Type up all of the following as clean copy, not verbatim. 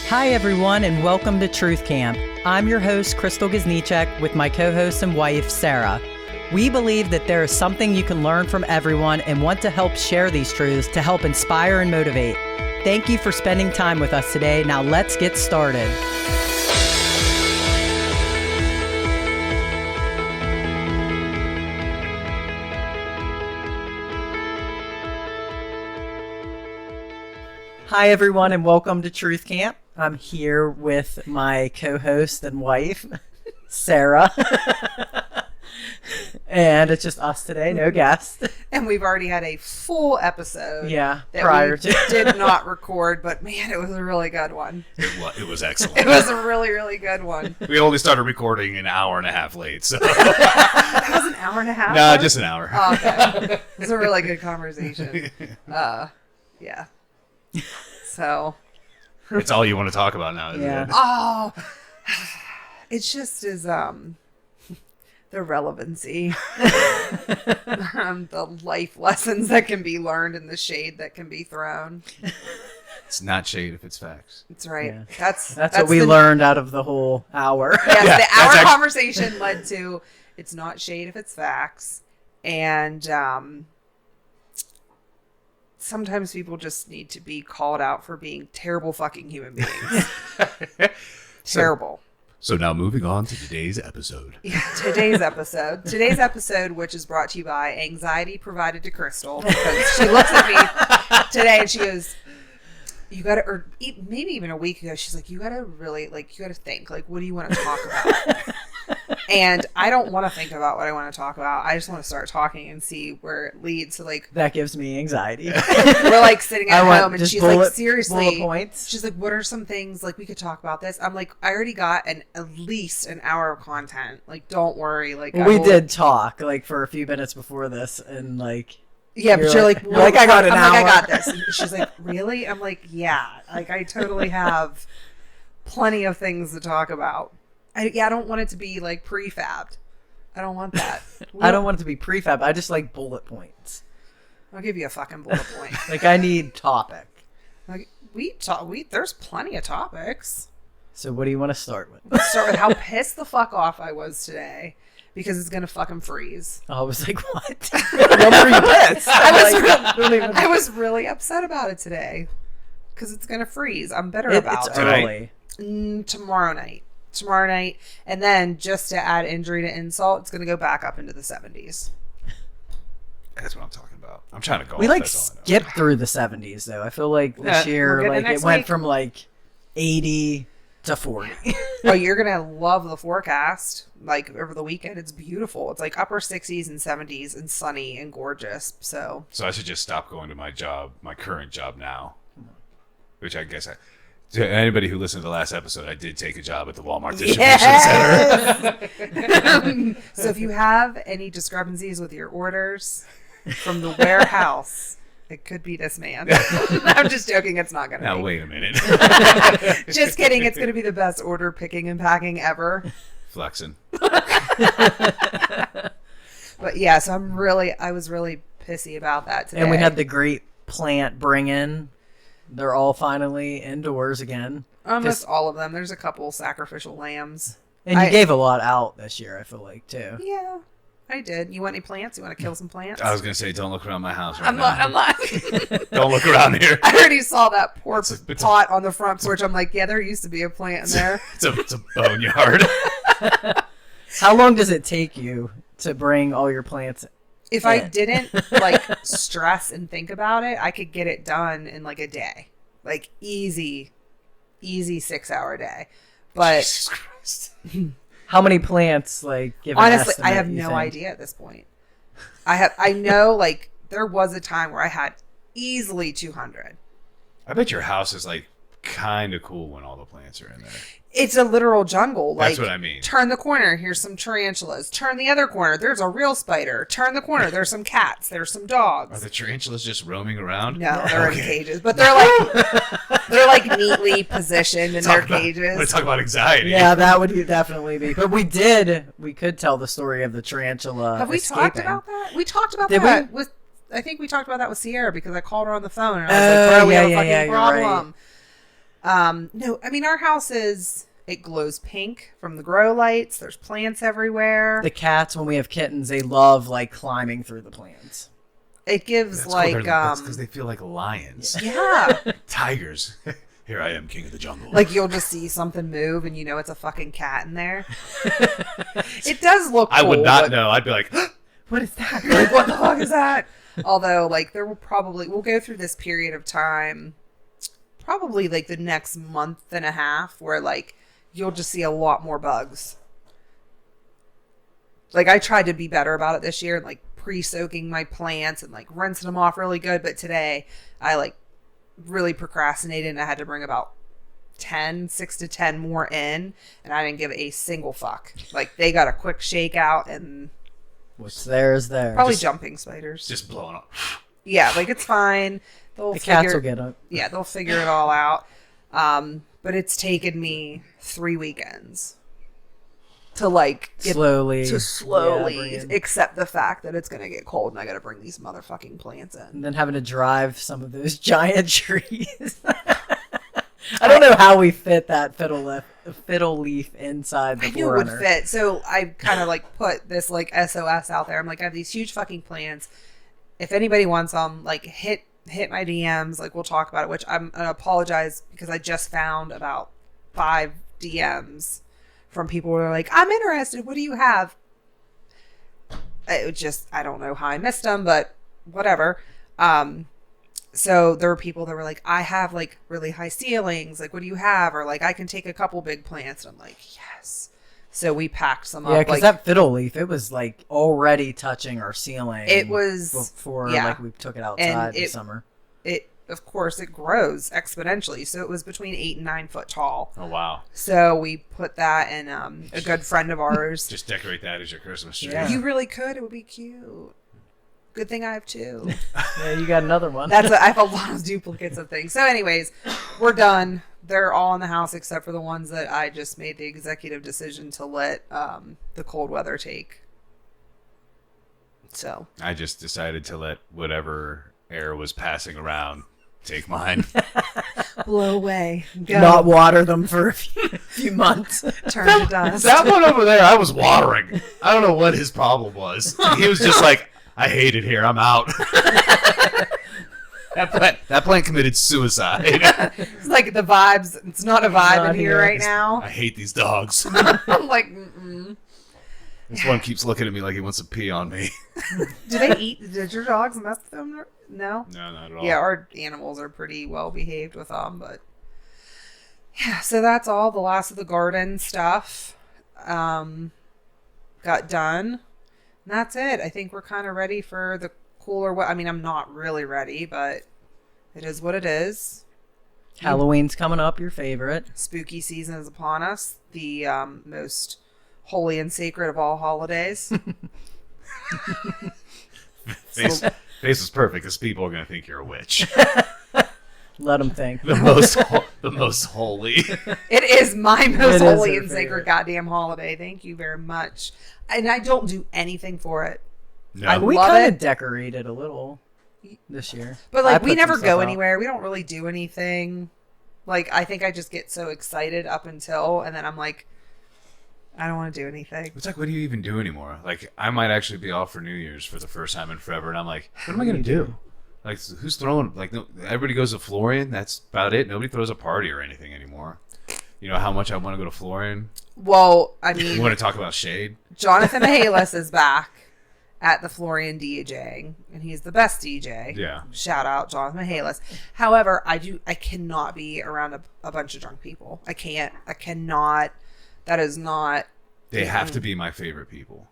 Hi, everyone, and welcome to Truth Camp. I'm your host, Crystal Gaznichek, with my co-host and wife, Sarah. We believe that there is something you can learn from everyone and want to help share these truths to help inspire and motivate. Thank you for spending time with us today. Now let's get started. Hi, everyone, and welcome to Truth Camp. I'm here with my co-host and wife, Sarah. And it's just us today, no guests. And we've already had a full episode. Yeah, that prior we to did not record, but man, it was a really good one. It was excellent. It was a really, really good one. We only started recording an hour and a half late, so That was an hour and a half? no, just an hour. Oh, okay. It was a really good conversation. Yeah. So. It's all you want to talk about now, isn't it? Oh, it's just as the relevancy, the life lessons that can be learned and the shade that can be thrown. It's not shade if it's facts. That's right. Yeah. That's what we learned out of the whole hour. Yes, Yeah, the that's hour actually- conversation led to it's not shade if it's facts, and sometimes people just need to be called out for being terrible fucking human beings. Terrible. So now moving on to today's episode. Yeah, today's episode, which is brought to you by Anxiety Provided to Crystal, because she looks at me today and she goes, you gotta, or maybe even a week ago, she's like, you gotta think, like, what do you want to talk about? And I don't want to think about what I want to talk about. I just want to start talking and see where it leads. So, like, That gives me anxiety. we're like sitting at home and she's like, seriously, bullet points. she's like, what are some things, like, we could talk about this? I'm like, I already got at least an hour of content. Like, don't worry. Like, We did talk like for a few minutes before this, and like, yeah, but you're like, I got an hour. I got this. And she's like, really? I'm like, yeah. Like, I totally have plenty of things to talk about. I don't want it to be like prefabbed. I don't want that. I don't want it to be prefab. I just like bullet points. I'll give you a fucking bullet point. Like, I need topic. Like, there's plenty of topics. So what do you want to start with? Let's start with how pissed the fuck off I was today because it's gonna fucking freeze. I was like, what? When were you pissed? I was really upset about it today because it's gonna freeze. I'm bitter about It's it. early. Tomorrow night, and then just to add injury to insult, it's going to go back up into the 70s. That's what I'm talking about. I'm trying to go. We off, like that's all I know. skipped through the 70s though. I feel like this we're year, getting like next it went week. from like 80 to 40. Oh, you're going to love the forecast. Like, over the weekend, it's beautiful. It's like upper 60s and 70s and sunny and gorgeous. So I should just stop going to my current job now, which I guess to anybody who listened to the last episode, I did take a job at the Walmart distribution center. So if you have any discrepancies with your orders from the warehouse, it could be this man. I'm just joking. It's not going to be. Now wait a minute. Just kidding. It's going to be the best order picking and packing ever. Flexing. But yeah, so I was really pissy about that today. And we had the great plant bring in. They're all finally indoors again. Almost all of them. There's a couple sacrificial lambs. And you gave a lot out this year, I feel like, too. Yeah, I did. You want any plants? You want to kill some plants? I was gonna say, don't look around my house right I'm now. not. Don't look around here. I already saw that poor It's a- pot on the front porch. I'm like, yeah, there used to be a plant in there. It's a boneyard. How long does it take you to bring all your plants in? If I didn't like stress and think about it, I could get it done in like a day, like easy 6-hour day. But Jesus Christ. How many plants, like, give an honestly, I estimate, have you no think? idea at this point. I know, like, there was a time where I had easily 200. I bet your house is like kind of cool when all the plants are in there. It's a literal jungle. Like, That's what I mean. Turn the corner, here's some tarantulas. Turn the other corner, there's a real spider. Turn the corner, there's some cats. There's some Are dogs. the tarantulas just roaming around? No, they're in Okay. cages, but they're like neatly positioned in their cages. Let's talk about anxiety. Yeah, that would definitely be. But we could tell the story of the tarantula. Have we escaping. talked about that? We talked about Did that we? with. I think we talked about that with Sierra because I called her on the phone and I was like, "Bro, we have a fucking you're right. problem." No, I mean, our house it glows pink from the grow lights. There's plants everywhere. The cats, when we have kittens, they love like climbing through the plants. It gives that's because they feel like lions. Yeah. Tigers. Here I am, king of the jungle. Like you'll just see something move and you know it's a fucking cat in there. It does look cool. I would not know. I'd be like, What is that? Like, what the fuck is that? Although, like, we'll go through this period of time, probably like the next month and a half, where like you'll just see a lot more bugs. Like, I tried to be better about it this year, and like pre-soaking my plants and like rinsing them off really good. But today, I like really procrastinated, and I had to bring about 6 to 10 more in, and I didn't give a single fuck. Like, they got a quick shake out, and What's there is there. probably jumping spiders. just blowing up. Yeah, like it's fine. The cats will get up. Yeah, they'll figure it all out. But it's taken me 3 weekends to like Slowly slowly bring in. accept the fact that it's gonna get cold and I gotta bring these motherfucking plants in. And then having to drive some of those giant trees. I don't know how we fit that fiddle leaf inside the I knew it would Forerunner. fit, so I kind of like put this like SOS out there. I'm like, I have these huge fucking plants. If anybody wants them, like hit my DMs. Like, we'll talk about it. Which I'm gonna apologize because I just found about 5 DMs from people who are like, I'm interested. What do you have? I don't know how I missed them, but whatever. So there were people that were like, I have like really high ceilings. Like, what do you have? Or like, I can take a couple big plants. And I'm like, yes. So we packed some up. Yeah, because like, that fiddle leaf, it was like already touching our ceiling. It was before yeah. like we took it outside in it- summer. It, of course, it grows exponentially. So it was between 8 and 9 foot tall. Oh, wow. So we put that in a good friend of ours. Just decorate that as your Christmas tree. Yeah. You really could. It would be cute. Good thing I have 2. Yeah, you got another one. I have a lot of duplicates of things. So anyways, we're done. They're all in the house except for the ones that I just made the executive decision to let the cold weather take. So I just decided to let whatever air was passing around take mine. blow away. Go. Not water them for a few months. Turn to dust. That one over there, I was watering. I don't know what his problem was. He was just like, I hate it here. I'm out. That plant committed suicide. It's like the vibes. It's not a vibe Not in here here. right now. I hate these dogs. I'm like, mm-mm. This one keeps looking at me like he wants to pee on me. Do they eat? Did your dogs mess with them? No. No, not at all. Yeah, our animals are pretty well behaved with them, but yeah. So that's all. The last of the garden stuff got done. And that's it. I think we're kind of ready for the cooler. I mean, I'm not really ready, but it is what it is. Halloween's coming up, your favorite. Spooky season is upon us. The most holy and sacred of all holidays. Face is perfect because people are going to think you're a witch. Let them think. The most holy. It is my It most is holy her and sacred favorite. goddamn holiday. Thank you very much. And I don't do anything for it. No. We love kind it. of decorated a little this year. But I like, we put never some go stuff out. anywhere. We don't really do anything. Like, I think I just get so excited up until, and then I'm like, I don't want to do anything. It's like, what do you even do anymore? Like, I might actually be off for New Year's for the first time in forever, and I'm like, what am I going to do? Like, who's throwing? Like, no, everybody goes to Florian. That's about it. Nobody throws a party or anything anymore. You know how much I want to go to Florian? Well, I You mean, want to talk about shade? Jonathan Mihalis is back at the Florian DJing, and he's the best DJ. Yeah. Shout out Jonathan Mihalis. However, I cannot be around a bunch of drunk people. I cannot. That is not. They have to be my favorite people.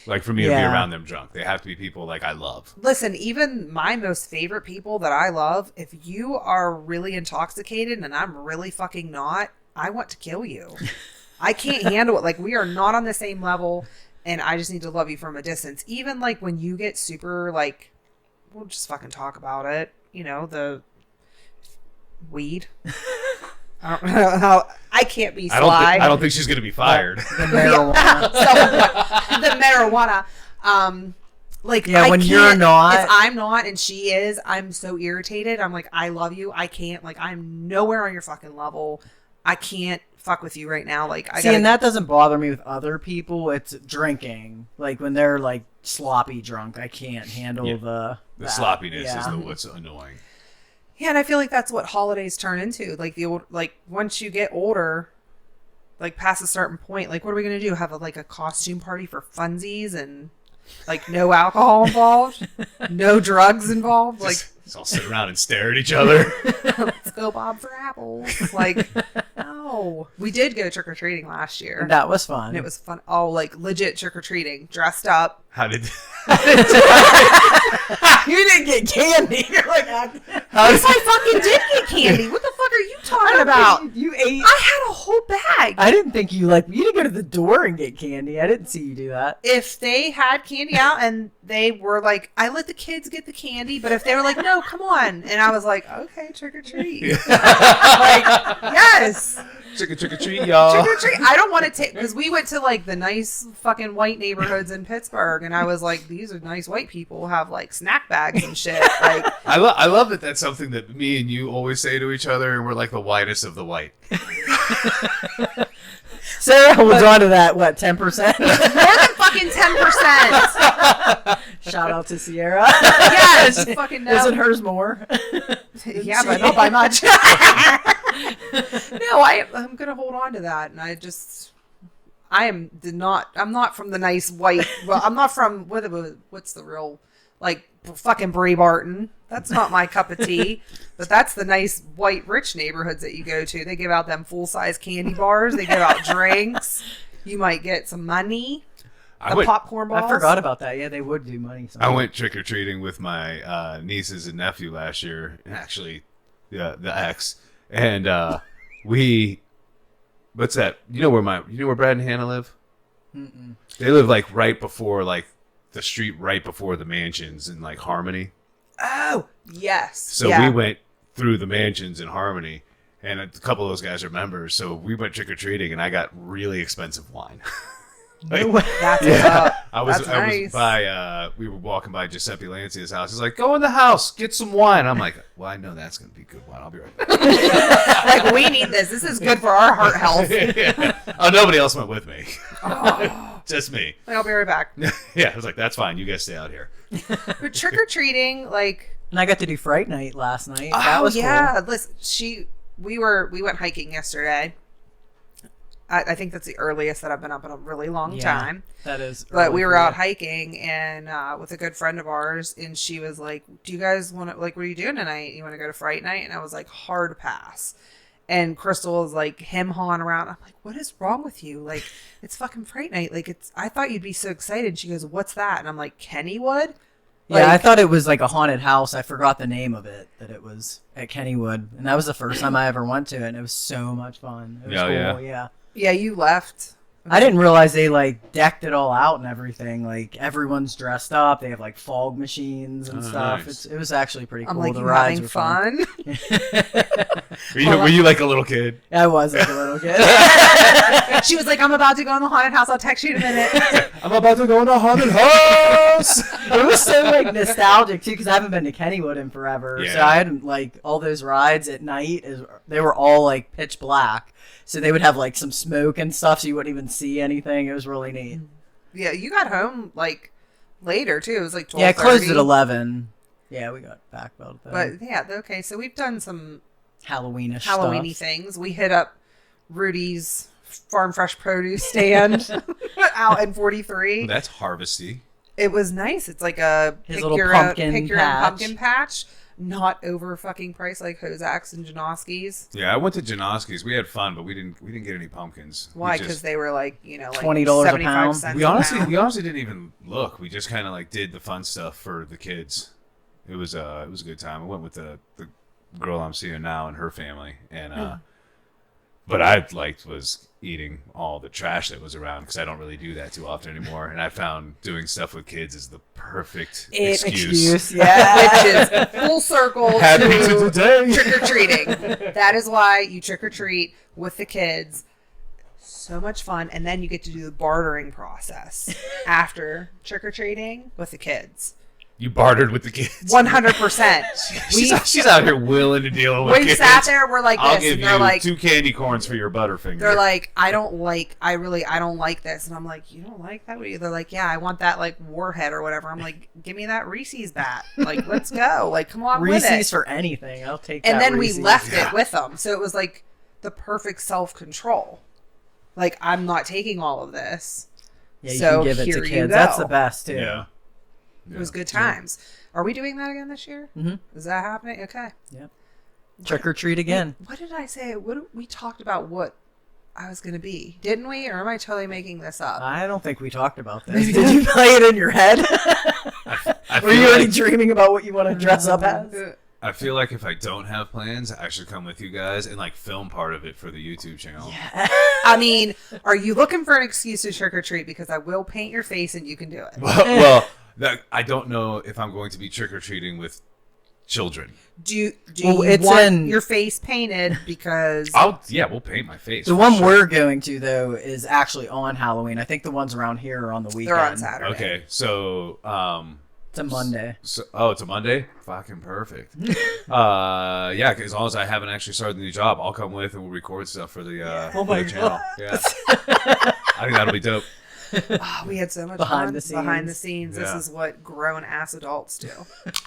Like, for me to be Yeah. around them drunk. They have to be people like I love. Listen, even my most favorite people that I love, if you are really intoxicated and I'm really fucking not, I want to kill you. I can't handle it. Like, we are not on the same level, and I just need to love you from a distance. Even like when you get super, like, we'll just fucking talk about it. You know, the weed. I don't know how. I can't be sly. I don't think she's going to be fired. The marijuana. The marijuana. Like, Yeah, I when can't, you're not. if I'm not and she is, I'm so irritated. I'm like, I love you. I can't. Like, I'm nowhere on your fucking level. I can't fuck with you right now. Like, I See, gotta, and that doesn't bother me with other people. It's drinking. Like when they're like sloppy drunk, I can't handle Yeah. the The sloppiness is yeah. what's annoying. Yeah, and I feel like that's what holidays turn into. Like the old, like once you get older, like past a certain point, like what are we gonna do? Have a costume party for funsies and like no alcohol involved, no drugs involved. Like Just all sit around and stare at each other. let's go Bob for apples. Like no, we did go trick or treating last year. That was fun. And it was fun. Oh, like legit trick or treating, dressed up. How did? You didn't get candy. You're like, Yes, I fucking did get candy. What the fuck are you talking about? You ate. I had a whole bag. I didn't think you you didn't go to the door and get candy. I didn't see you do that. If they had candy out and they were like, I let the kids get the candy, but if they were like, no, come on. And I was like, okay, trick or treat. Like, yes. Trick or treat, y'all. Trick or treat. I don't want to take, because we went to like the nice fucking white neighborhoods in Pittsburgh, and I was like, these are nice white people who have like snack bags and shit. Like, I love that that's something that me and you always say to each other, and we're like the whitest of the white. Sarah holds on to that, 10%? more than fucking 10%. Shout out to Sierra. Yes, fucking no. Isn't hers more? Yeah, but not by much. No, I'm gonna hold on to that, and I'm not from the nice white. Well, I'm not from what's the real like fucking Bray Barton. That's not my cup of tea. But that's the nice white rich neighborhoods that you go to. They give out them full size candy bars. They give out drinks. You might get some money. Popcorn balls. I forgot about that. Yeah, they would do money. I went trick or treating with my nieces and nephew last year. Actually, the ex, and what's that? You know where Brad and Hannah live? Mm-mm. They live like right before the street right before the mansions in like Harmony. Oh yes. So yeah. we went through the mansions in Harmony, and a couple of those guys are members. So we went trick or treating, and I got really expensive wine. No way. That's I was by we were walking by Giuseppe Lancia's house. He's like, go in the house, get some wine. I'm like, well, I know that's gonna be good wine. I'll be right back. Like, we need this. This is good for our heart health. Yeah. Oh, nobody else went with me. Oh. Just me. Like, I'll be right back. Yeah, I was like, that's fine. You guys stay out here. But trick or treating, like, And I got to do Fright Night last night. oh That was yeah. cool. Listen, we went hiking yesterday. I think that's the earliest that I've been up in a really long time. That is. But we early were for out you. hiking and with a good friend of ours, and she was like, "Do you guys want to what are you doing tonight? You want to go to Fright Night?" And I was like, "Hard pass." And Crystal was like hawing around. I'm like, "What is wrong with you? Like, it's fucking Fright Night. Like, I thought you'd be so excited." She goes, "What's that?" And I'm like, "Kennywood." Yeah, I Like, thought it was like a haunted house. I forgot the name of it, that it was at Kennywood. And that was the first time I ever went to it, and it was so much fun. It was Oh, cool, yeah. yeah, you left. I didn't realize they like decked it all out and everything. Like everyone's dressed up. They have like fog machines and Oh, stuff. nice. It was actually pretty cool. I'm like, the you rides having were fun? Were you like a little kid? I was like a little kid. She was like, "I'm about to go in the haunted house. I'll text you in a minute." I'm about to go in a haunted house. It was so like nostalgic too because I haven't been to Kennywood in forever. So Yeah. I had like all those rides at night. They were all like pitch black. So they would have like some smoke and stuff, so you wouldn't even see anything. It was really neat. Yeah, you got home like later too. It was like 12:30. Yeah, it closed at 11. Yeah, we got back about that. But yeah, okay. So we've done some Halloweenish Halloweeny stuff. things. We hit up Rudy's Farm Fresh Produce stand out in 43. That's harvesty. It was nice. It's like a His little pumpkin pick your own patch. pumpkin patch. Not over fucking priced like Hozak's and Janoski's. Yeah, I went to Janoski's. We had fun, but we didn't get any pumpkins. Why? We Because just- they were like, like $20 a 75 pound. cents we a honestly pound. didn't even look. We just kind of like did the fun stuff for the kids. It was a good time. I went with the girl I'm seeing now and her family, and but I was eating all the trash that was around because I don't really do that too often anymore. And I found doing stuff with kids is the perfect excuse. Yeah. Which is full circle Happy to to today. trick or treating. That is why you trick or treat with the kids. So much fun. And then you get to do the bartering process after trick-or-treating with the kids. You bartered with the kids. 100%. She's out here willing to deal with We kids. sat there, we're like I'll this, give and they're you like, 2 candy corns for your Butterfinger. they're like, I don't like this. And I'm like, you don't like that? They're like, yeah, I want that like warhead or whatever. I'm like, give me that Reese's bat. Like, let's go. Like, come on with Reese's it. for anything. I'll take And that then Reese's. we left Yeah. it with them. So it was like the perfect self-control. Like, I'm not taking all of this. Yeah, you So can give it here to you kids. go. That's the best, too. Yeah. It was good times. Are we doing that again this year? Mm-hmm. Is that happening? Okay. Yep. Trick or treat again. What did I say? We talked about what I was going to be, didn't we? Or am I totally making this up? I don't think we talked about this. Did you play it in your head? I Were you feel already like- dreaming about what you want to dress up as? I feel like if I don't have plans, I should come with you guys and like film part of it for the YouTube channel. I mean, are you looking for an excuse to trick or treat? Because I will paint your face and you can do it. I don't know if I'm going to be trick or treating with children. Do Well, you it's want in- your face painted? Because We'll paint my face. The for one sure. we're going to, though, is actually on Halloween. I think the ones around here are on the weekend. they're on Saturday. Okay, so It's a Monday. it's a Monday. Fucking perfect. Yeah, 'cause as long as I haven't actually started the new job, I'll come with and we'll record stuff for the Oh for my the channel. Yeah, I think that'll be dope. Oh, we had so much Behind fun the scenes. behind the scenes. Yeah. This is what grown ass adults do.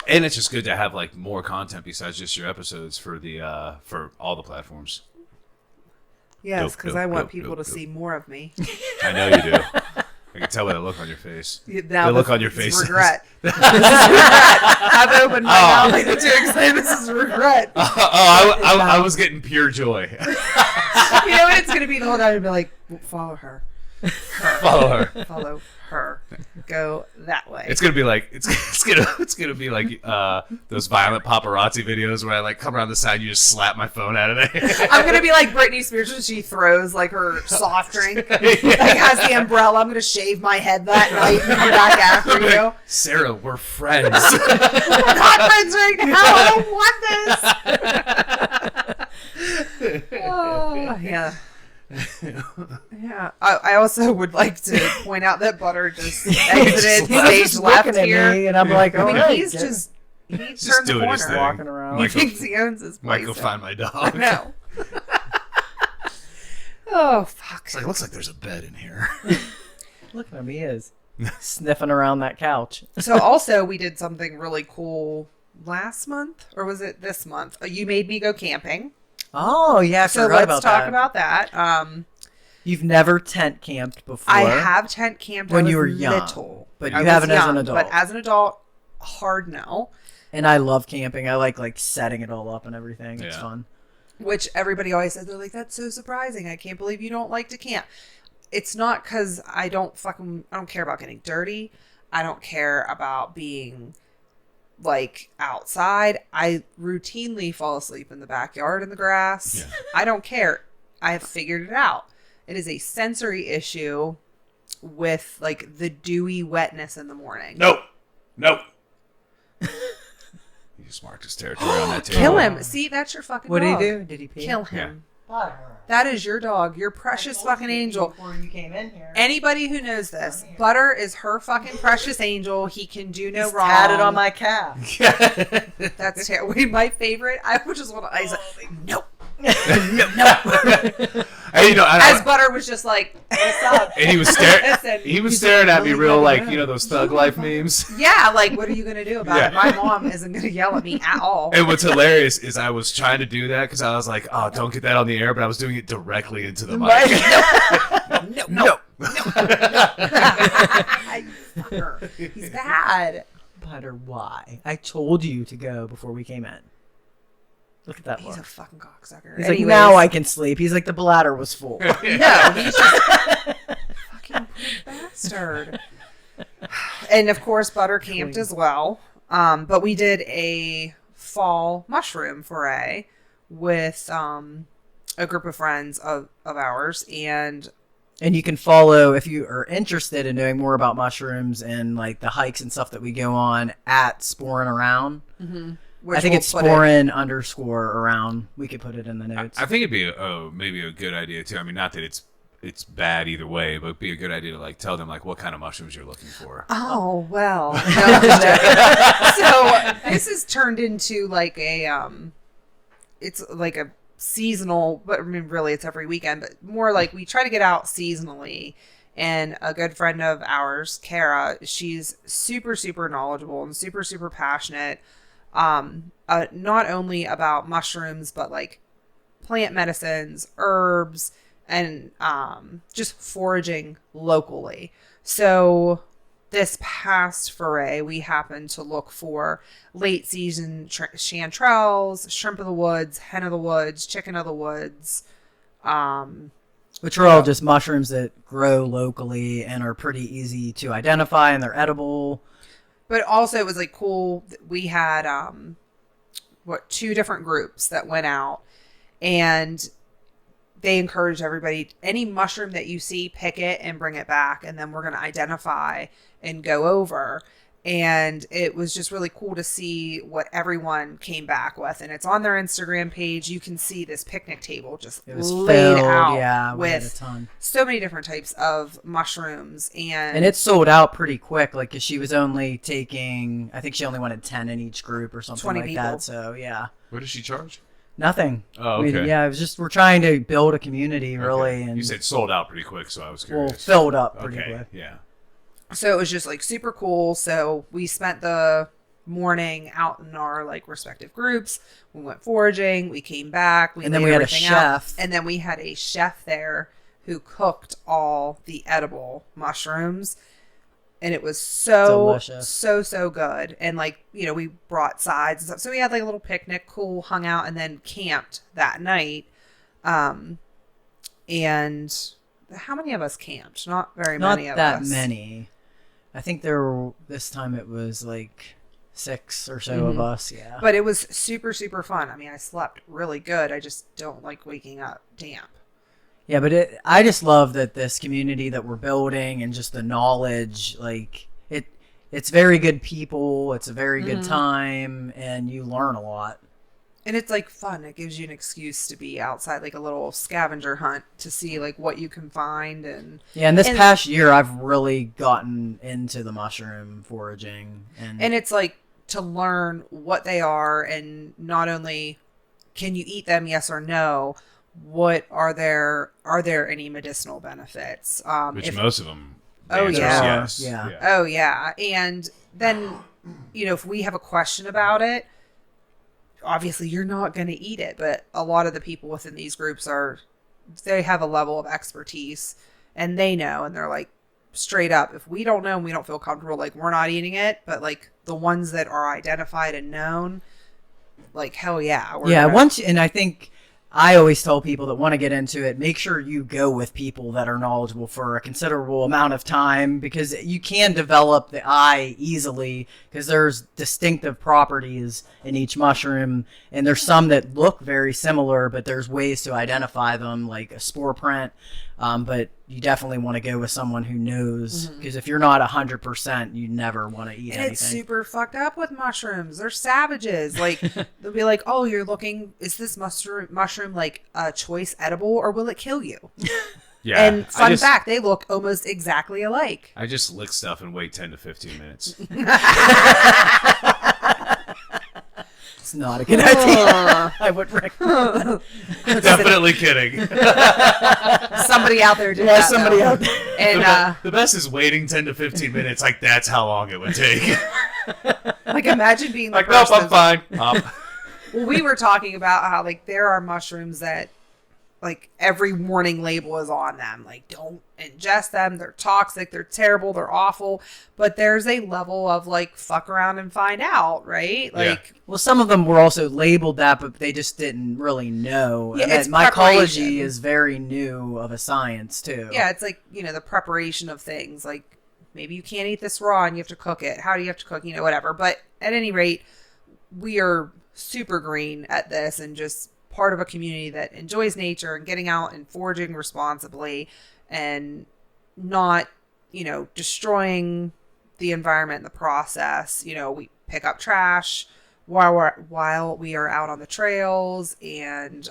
And it's just good to have like more content besides just your episodes for the for all the platforms. Yes, Dope, because dope, I want dope, people dope, to see more of me. I know you do. I can tell by the look on your face. Now The look this on your is face. regret. This is regret. I've opened my mouth like the two explain. This is regret. I was getting pure joy. You know what it's gonna be the whole time? I'd be like, follow her. Follow her. Follow her. Go that way. It's gonna be like it's gonna be like those violent paparazzi videos where I like come around the side and you just slap my phone out of there. I'm gonna be like Britney Spears when she throws like her soft drink, like has the umbrella. I'm gonna shave my head that night and come back after you. Sarah, we're friends. We're not friends right now. I don't want this. Oh yeah. Yeah. I also would like to point out that Butter just exited He was stage just left looking at here. me, and I'm like, I all mean, right, he's get just he Just turned the doing his corner. thing. walking around. He Michael- thinks he owns his place. Might go find my I dog. know. Oh fuck. It's like looks like there's a bed in here. Look at him, he is sniffing around that couch. So also we did something really cool last month, or was it this month? You made me go camping. Oh yeah, I So forgot let's about talk that. about that. You've never tent camped before. I have tent camped When I you was were young, little. but I you was haven't as an young, adult. But as an adult, hard no. And I love camping. I like setting it all up and everything. It's Yeah. fun. Which everybody always says, they're like, that's so surprising. I can't believe you don't like to camp. It's not because I don't care about getting dirty. I don't care about being like outside. I routinely fall asleep in the backyard in the grass. Yeah. I don't care. I have figured it out. It is a sensory issue with like the dewy wetness in the morning. Nope. You just marked his territory on that table. Kill him. See, that's your fucking What did dog. he do? Did he pee? Kill him. Butter. That is your dog. Your precious fucking angel. Before you came in here. Anybody who knows this, Butter is her fucking precious angel. He can do no He's wrong. tatted on my calf. That's terrible. My favorite. I would just want to. I was like, nope. And, you know, As Butter was just like, what's up? and he was staring. Listen. He was staring at me real like those thug life memes. Yeah, like, what are you gonna do about it? Yeah. My mom isn't gonna yell at me at all. And what's hilarious is I was trying to do that because I was like, oh, don't get that on the air, but I was doing it directly into the mic. No. Fucker. He's bad. Butter, why? I told you to go before we came in. Look at that He's a look. fucking cocksucker. He's like, Anyways. now I can sleep. He's like, the bladder was full. No, he's just fucking bastard. And of course, Butter camped as well. But we did a fall mushroom foray with a group of friends of ours, and And you can follow, if you are interested in knowing more about mushrooms and like the hikes and stuff that we go on, at Sporin Around. which I think we'll it's put it- Sporin_around. We could put it in the notes. I think it'd be maybe a good idea too. I mean, not that it's it's bad either way, but it'd be a good idea to like tell them like what kind of mushrooms you're looking for. Oh, well. No, I'm just joking. So this has turned into like it's like a seasonal, but I mean, really it's every weekend, but more like we try to get out seasonally. And a good friend of ours, Kara, she's super, super knowledgeable and super, super passionate. Not only about mushrooms, but like plant medicines, herbs, and just foraging locally. So this past foray, we happened to look for late season chanterelles, shrimp of the woods, hen of the woods, chicken of the woods, which are all just mushrooms that grow locally and are pretty easy to identify, and they're edible. But also it was like cool. We had two different groups that went out, and they encouraged everybody, any mushroom that you see, pick it and bring it back, and then we're going to identify and go over. And it was just really cool to see what everyone came back with. And it's on their Instagram page. You can see this picnic table just laid out with so many different types of mushrooms. And it sold out pretty quick. Like, 'cause she was only taking, I think she only wanted 10 in each group or something 20 like people. that. So, yeah. What does she charge? Nothing. Oh, okay. It was just, we're trying to build a community, really. Okay. And you said sold out pretty quick, so I was curious. Well, filled up pretty quick. Yeah. So it was just like super cool. So we spent the morning out in our like respective groups. We went foraging. We came back. And then we had a chef. And then we had a chef there who cooked all the edible mushrooms. And it was so delicious. So good. And like, you know, we brought sides and stuff. So we had like a little picnic, cool, hung out, and then camped that night. And how many of us camped? Not very many of us. Not that many. I think this time it was like 6 or so of us, yeah. But it was super, super fun. I mean, I slept really good. I just don't like waking up damp. Yeah, but I just love that this community that we're building and just the knowledge, like, it's very good people. It's a very good time, and you learn a lot. And it's like fun. It gives you an excuse to be outside, like a little scavenger hunt to see like what you can find. And this past year, I've really gotten into the mushroom foraging, and it's like to learn what they are, and not only can you eat them, yes or no. What are there any medicinal benefits? Which most of them. Oh yeah. Yes. Yeah. Oh yeah. And then, you know, if we have a question about it, obviously you're not going to eat it, but a lot of the people within these groups they have a level of expertise, and they know, and they're like straight up, if we don't know and we don't feel comfortable, like we're not eating it. But like the ones that are identified and known, like hell yeah. And I think I always tell people that want to get into it, make sure you go with people that are knowledgeable for a considerable amount of time, because you can develop the eye easily, because there's distinctive properties in each mushroom, and there's some that look very similar, but there's ways to identify them, like a spore print. But you definitely want to go with someone who knows, because if you're not 100%, you never want to eat and anything. It's super fucked up with mushrooms. They're savages. Like they'll be like, "Oh, is this mushroom like a choice edible, or will it kill you?" Yeah. And fun fact, they look almost exactly alike. I just lick stuff and wait 10 to 15 minutes. It's not a good idea. I would recommend. Definitely kidding. Somebody out there did that. Somebody though. out there. And the best is waiting 10 to 15 minutes. Like, that's how long it would take. like, imagine being the like, nope, person. I'm fine. Well, we were talking about how like there are mushrooms that like every warning label is on them. Like, don't ingest them. They're toxic. They're terrible. They're awful. But there's a level of like, fuck around and find out, right? Like, well, some of them were also labeled that, but they just didn't really know. Yeah, and it's mycology preparation. is very new of a science too. yeah, it's like, you know, the preparation of things. Like, maybe you can't eat this raw and you have to cook it. How do you have to cook? You know, whatever. But at any rate, we are super green at this and just part of a community that enjoys nature and getting out and foraging responsibly and not, you know, destroying the environment in the process. You know, we pick up trash while we are out on the trails, and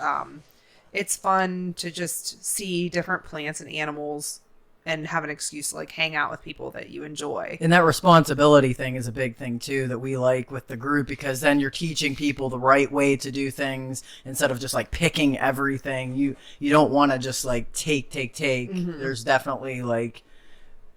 it's fun to just see different plants and animals and have an excuse to like hang out with people that you enjoy. And that responsibility thing is a big thing too that we like with the group, because then you're teaching people the right way to do things instead of just like picking everything. You don't want to just like take. There's definitely like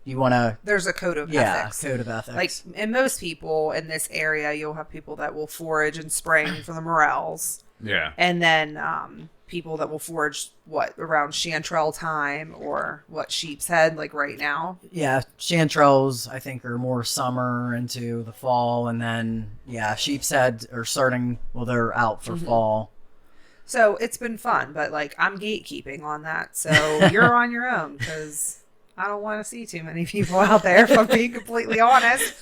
you want to. There's a code of Yeah, ethics. code of ethics. Like, and most people in this area, you'll have people that will forage and spraying for the morels. Yeah. And then people that will forage around chanterelle time or sheep's head, like right now. Yeah, chanterelles I think are more summer into the fall, and then sheep's head are starting. Well, they're out for fall. So it's been fun, but like I'm gatekeeping on that. So you're on your own because I don't want to see too many people out there. If I'm being completely honest,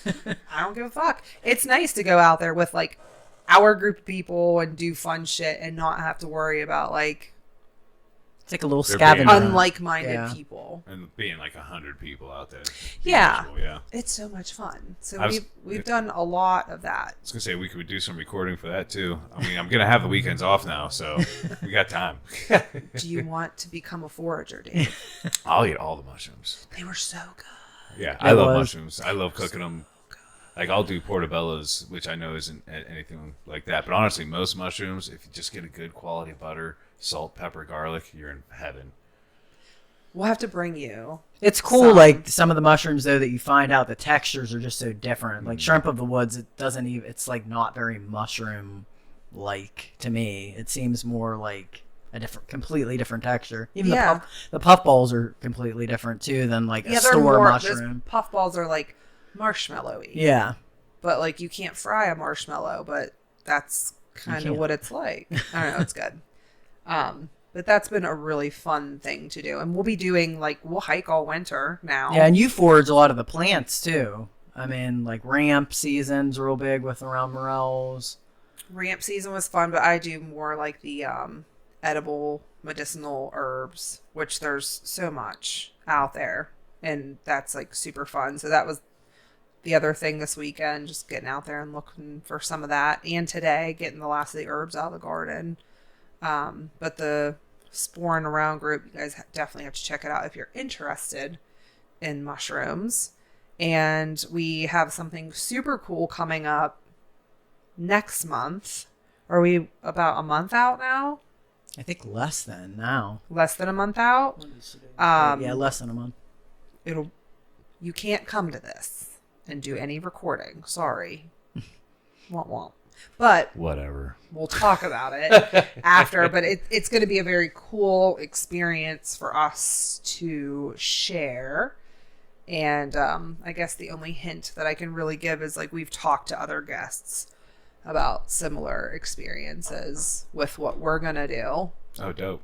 I don't give a fuck. It's nice to go out there with like our group of people and do fun shit and not have to worry about like It's like a little They're scavenger being- hunt. unlike-minded people. And being like 100 people out there. Yeah. Miserable, yeah. It's so much fun. So I was- we've done a lot of that. I was gonna say we could do some recording for that too. I mean, I'm gonna have the weekends off now, so we got time. Do you want to become a forager, Dave? I'll eat all the mushrooms. They were so good. Yeah, I love was. mushrooms. I love cooking them. Like I'll do portobellos, which I know isn't anything like that. But honestly, most mushrooms, if you just get a good quality butter, salt, pepper, garlic, you're in heaven. We'll have to bring you. It's cool, some. like some of the mushrooms though that you find out the textures are just so different. Like shrimp of the woods, it doesn't even. It's like not very mushroom like to me. It seems more like a completely different texture. Even Yeah. the puffballs are completely different too than like a They're store more. mushroom. Those puffballs are like marshmallowy. Yeah, But like you can't fry a marshmallow, but that's kind of can't. what it's like. I don't know, it's good. But that's been a really fun thing to do. And we'll be doing we'll hike all winter now. yeah, and you forage a lot of the plants too. I mean, like ramp season's real big with around morels. Ramp season was fun, but I do more like the edible medicinal herbs, which there's so much out there. And that's like super fun. So that was the other thing this weekend, just getting out there and looking for some of that. And today, getting the last of the herbs out of the garden. But the Sporing Around group, you guys definitely have to check it out if you're interested in mushrooms. And we have something super cool coming up next month. Are we about a month out now? I think less than now. Less than a month out? Yeah, less than a month. You can't come to this and do any recording. Sorry. Won't. But Whatever. we'll talk about it after. But it's going to be a very cool experience for us to share. And I guess the only hint that I can really give is like we've talked to other guests about similar experiences with what we're going to do. Oh, dope.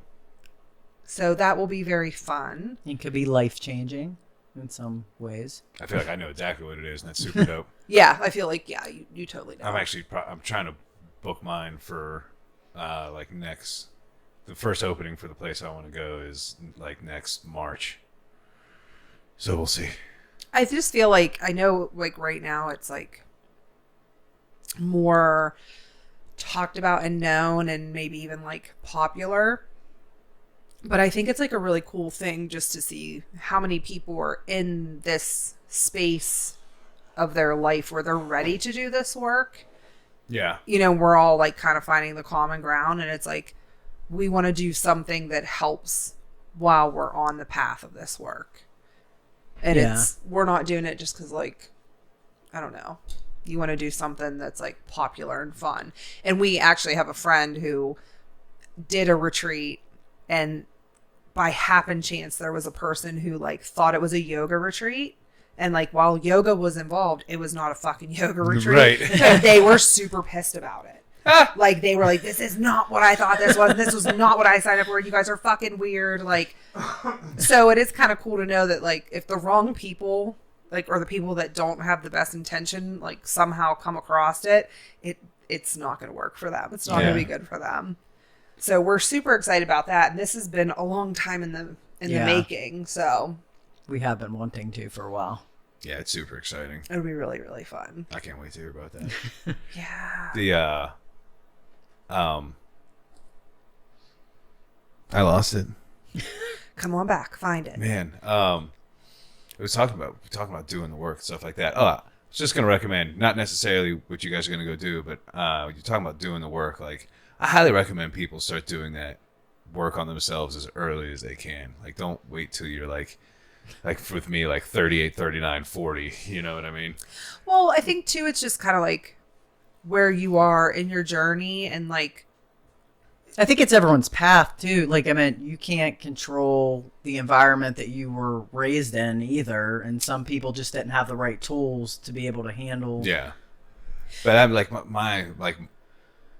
So that will be very fun. It could be life changing in some ways. I feel like I know exactly what it is, and that's super dope. Yeah, I feel like, you totally know. I'm trying to book mine for the first opening for the place I want to go is like next March. So we'll see. I just feel like, I know like right now it's like more talked about and known and maybe even like popular. But I think it's like a really cool thing just to see how many people are in this space of their life where they're ready to do this work. Yeah. We're all like kind of finding the common ground, and it's like we want to do something that helps while we're on the path of this work. And we're not doing it just because like, I don't know, you want to do something that's like popular and fun. And we actually have a friend who did a retreat, and by happen chance there was a person who like thought it was a yoga retreat, and like while yoga was involved, it was not a fucking yoga retreat. Right. And they were super pissed about it. Like they were like, this is not what I thought this was. This was not what I signed up for. You guys are fucking weird. Like, so it is kind of cool to know that like if the wrong people, like, or the people that don't have the best intention, like somehow come across it's not going to work for them. It's not going to be good for them. So we're super excited about that. And this has been a long time in the making. So We have been wanting to for a while. Yeah, it's super exciting. it'll be really, really fun. I can't wait to hear about that. Yeah. The I lost it. Come on back, find it. Man, we was talking about doing the work and stuff like that. Oh, I was just gonna recommend, not necessarily what you guys are gonna go do, but you're talking about doing the work. Like, I highly recommend people start doing that work on themselves as early as they can. Like, don't wait till you're like with me, like 38, 39, 40. You know what I mean? Well, I think too, it's just kind of like where you are in your journey, and like, I think it's everyone's path too. Like, I mean, you can't control the environment that you were raised in either, and some people just didn't have the right tools to be able to handle. Yeah. But I'm like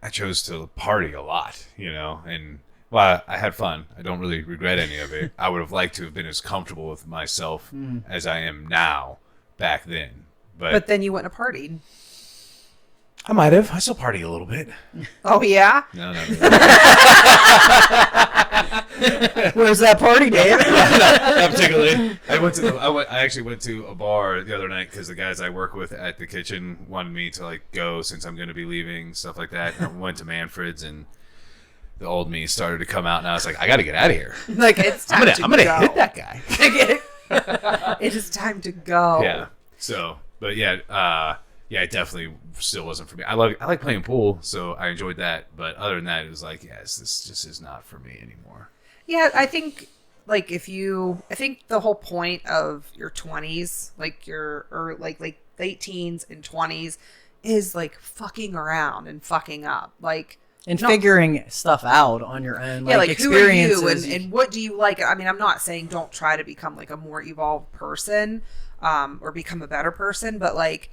I chose to party a lot, you know, and well, I had fun. I don't really regret any of it. I would have liked to have been as comfortable with myself as I am now back then. but then you wouldn't have partied. I might have. I still party a little bit. Oh yeah. No. Where's that party, Dave? Not particularly. I actually went to a bar the other night because the guys I work with at the kitchen wanted me to like go since I'm going to be leaving, stuff like that. And I went to Manfred's, and the old me started to come out, and I was like, I got to get out of here. Like, it's time to I'm gonna go. hit that guy. It is time to go. Yeah. So, but yeah, it definitely still wasn't for me. I like playing pool, so I enjoyed that. But other than that, it was like, yes, this just is not for me anymore. Yeah, I think like I think the whole point of your 20s, like or like late teens and 20s, is like fucking around and fucking up, like. And figuring stuff out on your own, Yeah, like who are you experiences. and what do you like? I mean, I'm not saying don't try to become like a more evolved person, or become a better person, but like,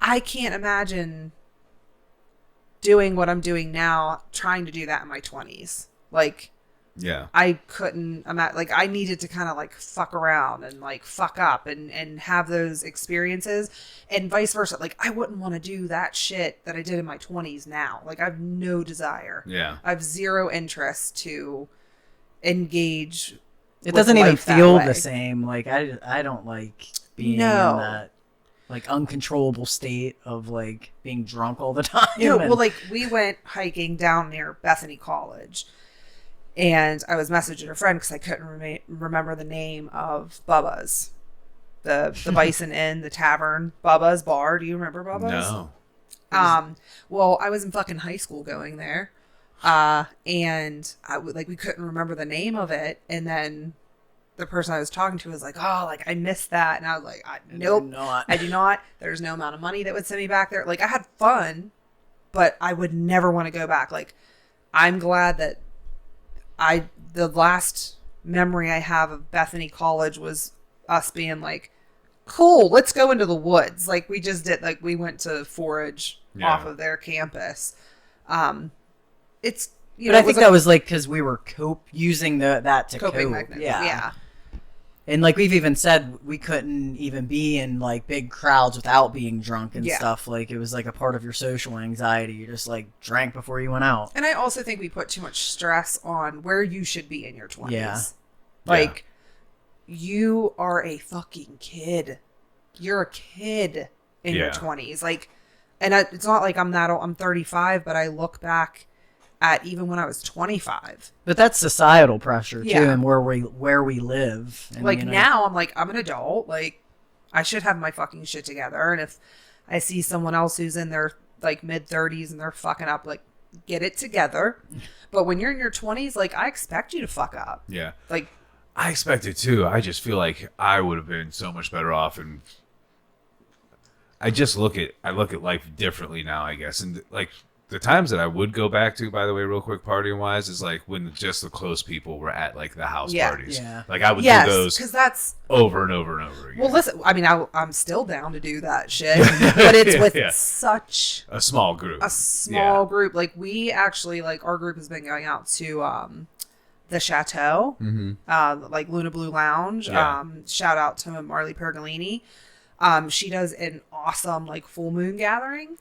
I can't imagine doing what I'm doing now, trying to do that in my 20s. Like, Yeah. I couldn't imagine, like, I needed to kind of like fuck around and like fuck up and have those experiences, and vice versa. Like, I wouldn't want to do that shit that I did in my 20s now. Like, I have no desire. Yeah. I have zero interest to engage. It with doesn't even life that feel way. the same. Like, I don't like being No. in that like uncontrollable state of like being drunk all the time. No, and- well, like, we went hiking down near Bethany College, and I was messaging a friend because I couldn't remember the name of Bubba's, the Bison Inn, the tavern, Bubba's bar. Do you remember Bubba's? No. Well, I was in fucking high school going there, and we couldn't remember the name of it, and then the person I was talking to was like, "Oh, like I missed that," and I was like, "Nope, I do not. There's no amount of money that would send me back there. Like, I had fun, but I would never want to go back. Like, I'm glad that the last memory I have of Bethany College was us being like, cool, let's go into the woods. Like, we just did, like, we went to forage off of their campus. It's, you but know, I think that was like because we were using that to coping cope. mechanism. Yeah. Yeah. And like we've even said, we couldn't even be in like big crowds without being drunk and Yeah. stuff. Like it was like a part of your social anxiety. You just like drank before you went out. And I also think we put too much stress on where you should be in your 20s. Yeah. Like, you are a fucking kid. You're a kid in your 20s. Like, and it's not like I'm that old. I'm 35, but I look back at even when I was 25. But that's societal pressure too, Yeah. and where we live. And, Like, you know, now I'm like, I'm an adult. Like, I should have my fucking shit together. And if I see someone else who's in their like mid 30s and they're fucking up, like, get it together. But when you're in your 20s, like, I expect you to fuck up. Yeah. Like, I expect it too. I just feel like I would have been so much better off, and I look at life differently now, I guess. And like the times that I would go back to, by the way, real quick, partying wise, is like when just the close people were at like the house parties. Yeah. Like I would do yes, those because that's over and over and over again. well. Listen, I mean, I'm still down to do that shit, but it's with Yeah. such a small group. a small group. Like, we actually, like, our group has been going out to the Chateau, like Luna Blue Lounge. Yeah. Shout out to Marley Pergolini. She does an awesome like full moon gathering,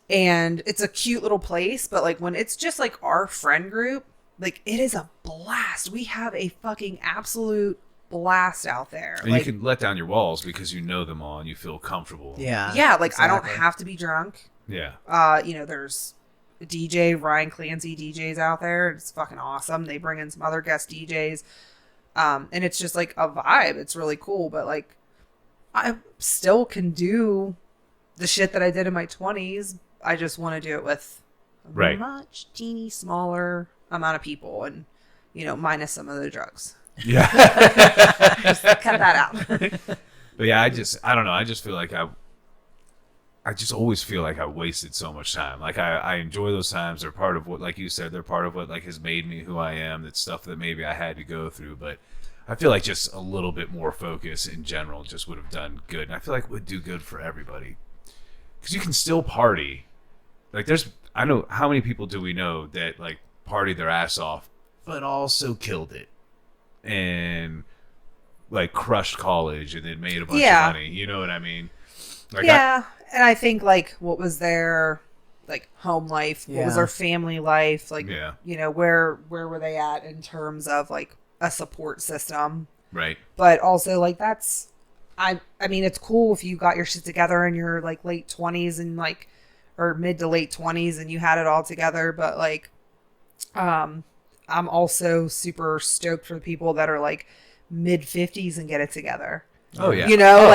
and it's a cute little place. But like when it's just like our friend group, like, it is a blast. We have a fucking absolute blast out there. And like, you can let down your walls because you know them all and you feel comfortable. Yeah. yeah, like, I don't exactly. have to be drunk. Yeah. You know, there's DJ, Ryan Clancy DJs out there. It's fucking awesome. They bring in some other guest DJs. And it's just like a vibe. It's really cool. But like, I still can do the shit that I did in my 20s. I just want to do it with a much teeny smaller amount of people and, you know, minus some of the drugs. Yeah. Just cut that out. But yeah, I don't know. I just feel like I just always feel like I wasted so much time. Like I enjoy those times. They're part of what, like you said, they're part of what like has made me who I am. It's stuff that maybe I had to go through, but I feel like just a little bit more focus in general just would have done good. And I feel like it would do good for everybody. Because you can still party. Like I know, how many people do we know that like party their ass off, but also killed it and like crushed college and then made a bunch of money. You know what I mean? Like and I think like what was their like home life? What was their family life? Like, you know, where were they at in terms of like a support system? Right. But also like that's, I mean, it's cool if you got your shit together in your like late 20s and like, or mid to late 20s and you had it all together. But like, I'm also super stoked for the people that are like mid 50s and get it together. Oh yeah. You know,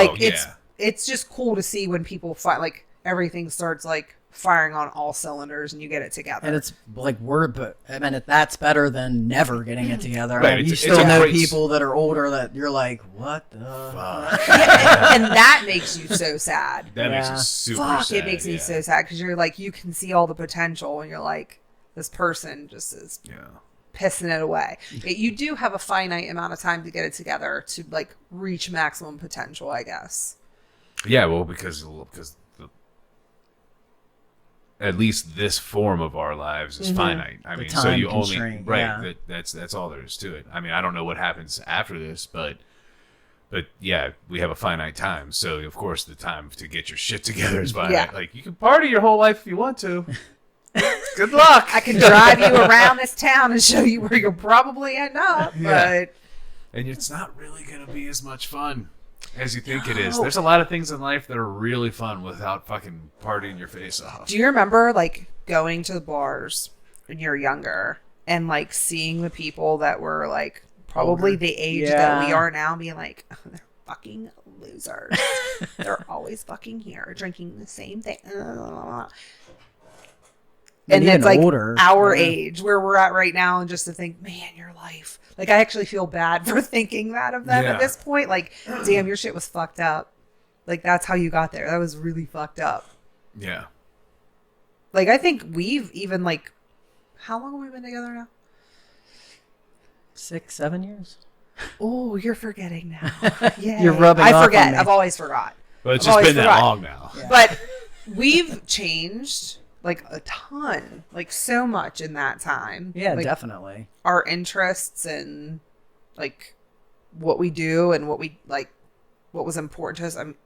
it's just cool to see when people find like everything starts like firing on all cylinders and you get it together. And it's like but I mean, that's better than never getting it together. Right, you still know people that are older that you're like, what the fuck? And that makes you so sad. That makes you super sad. It makes me so sad because you're like, you can see all the potential and you're like, this person just is pissing it away. You do have a finite amount of time to get it together to like reach maximum potential, I guess. Yeah, well, because at least this form of our lives is finite. I mean, so you only that's all there is to it. I mean, I don't know what happens after this, but yeah, we have a finite time. So of course, the time to get your shit together is finite. Yeah. Like you can party your whole life if you want to. Good luck. I can drive you around this town and show you where you'll probably end up, but and it's not really gonna be as much fun as you think it is. There's a lot of things in life that are really fun without fucking partying your face off. Do you remember like going to the bars when you were younger and like seeing the people that were like probably the age that we are now being like, oh, they're fucking losers. They're always fucking here drinking the same thing. And it's like our age where we're at right now, and just to think, man, your life. Like, I actually feel bad for thinking that of them at this point. Like, damn, your shit was fucked up. Like, that's how you got there. That was really fucked up. Yeah. Like, I think we've even, like, how long have we been together now? 6-7 years. Oh, you're forgetting now. Yeah. You're rubbing off I forget. on me. I've always forgot. But it's just been that long now. Yeah. But we've changed, like, a ton. Like, so much in that time. Yeah, like, definitely. our interests and like what we do and what we like, what was important to us. I'm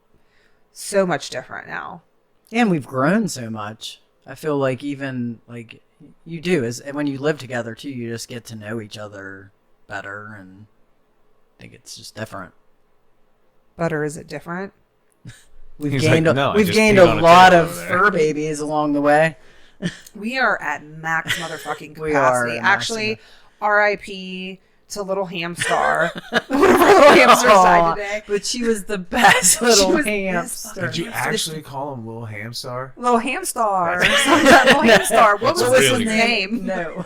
so much different now. And we've grown so much. I feel like even like you do is when you live together too, you just get to know each other better, and I think it's just different. Better, is it different? We've gained a lot of fur babies along the way. We are at max motherfucking capacity. We are actually. R.I.P. to Little Hamstar. One of our little hamsters died today. But she was the best little hamster. Did you actually call him Little Hamstar? Little Hamstar. Little Hamstar. What was his name? No.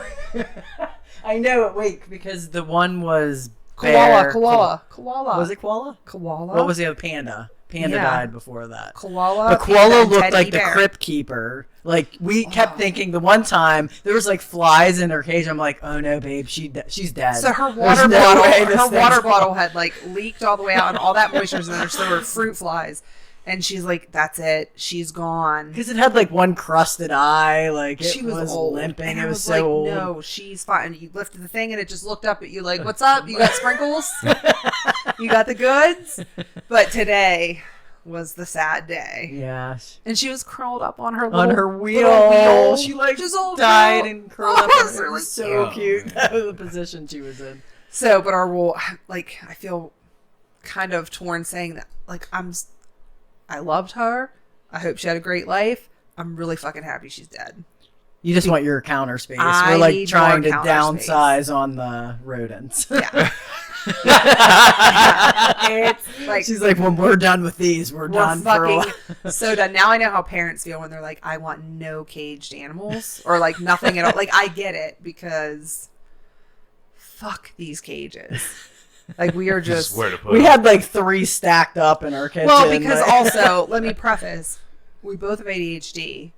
I know it. Wait, because the one was Koala. Was it koala? Koala. What was the other? Panda. Panda died before that. Koala. But koala looked Teddy like bear. the crypt keeper. Like, we kept thinking the one time there was like flies in her cage. I'm like, oh no, babe, she's dead. So her There's water no way this bottle, her thing's water full. bottle had like leaked all the way out, and all that moisture's in there. So there were fruit flies, and she's like, "That's it, she's gone." Because it had like one crusted eye. Like She was old. limping. And It I was was so like, old. no, she's fine. And you lifted the thing, and it just looked up at you like, "What's up? You got sprinkles? You got the goods?" But today was the sad day. Yeah. And she was curled up on her wheel. little wheel. She like Just old died girl. and curled up. It It was really was so cute. cute. That was the position she was in. So, but our rule, like, I feel kind of torn saying that, like, I loved her. I hope she had a great life. I'm really fucking happy she's dead. You just want your counter space. I We're like need trying to more counter downsize on the rodents. Yeah. It's like She's like, when we're done with these, we're done for a while. fucking so done. Now I know how parents feel when they're like, I want no caged animals or like nothing at all. Like I get it because fuck these cages. Like we are just where to put We them. had like 3 stacked up in our kitchen. well because but- also let me preface, we both have ADHD.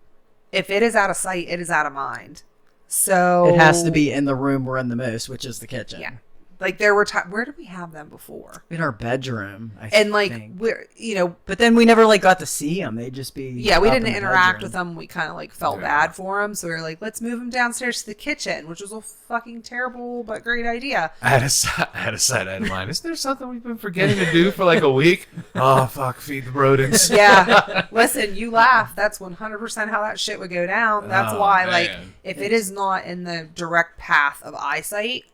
If it is out of sight, it is out of mind. So it has to be in the room we're in the most, which is the kitchen. Yeah. Like there were times, where did we have them before? In our bedroom, I And like think. we're, you know, But then we never like got to see them. They'd just be yeah, we up didn't in the interact bedroom. with them. We kind of like felt Yeah. bad for them, so we were like, let's move them downstairs to the kitchen, which was a fucking terrible but great idea. I had a side out of mind. Is there something we've been forgetting to do for like a week? Oh, fuck, feed the rodents. Yeah, listen, you laugh. That's 100% how that shit would go down. That's Oh, why, like, man. if it is not in the direct path of eyesight,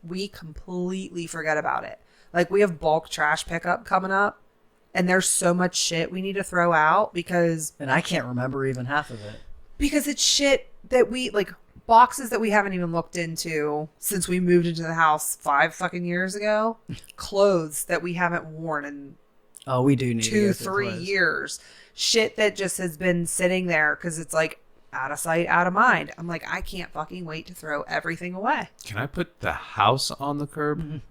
we completely forget about it. Like, we have bulk trash pickup coming up, and there's so much shit we need to throw out because And I can't remember even half of it. it's shit that we like, boxes that we haven't even looked into since we moved into the house 5 fucking years ago, clothes that we haven't worn in Oh, we do need to 2, go through 3 clothes. years, shit that just has been sitting there because it's like out of sight, out of mind. I'm like, I can't fucking wait to throw everything away. Can I put the house on the curb?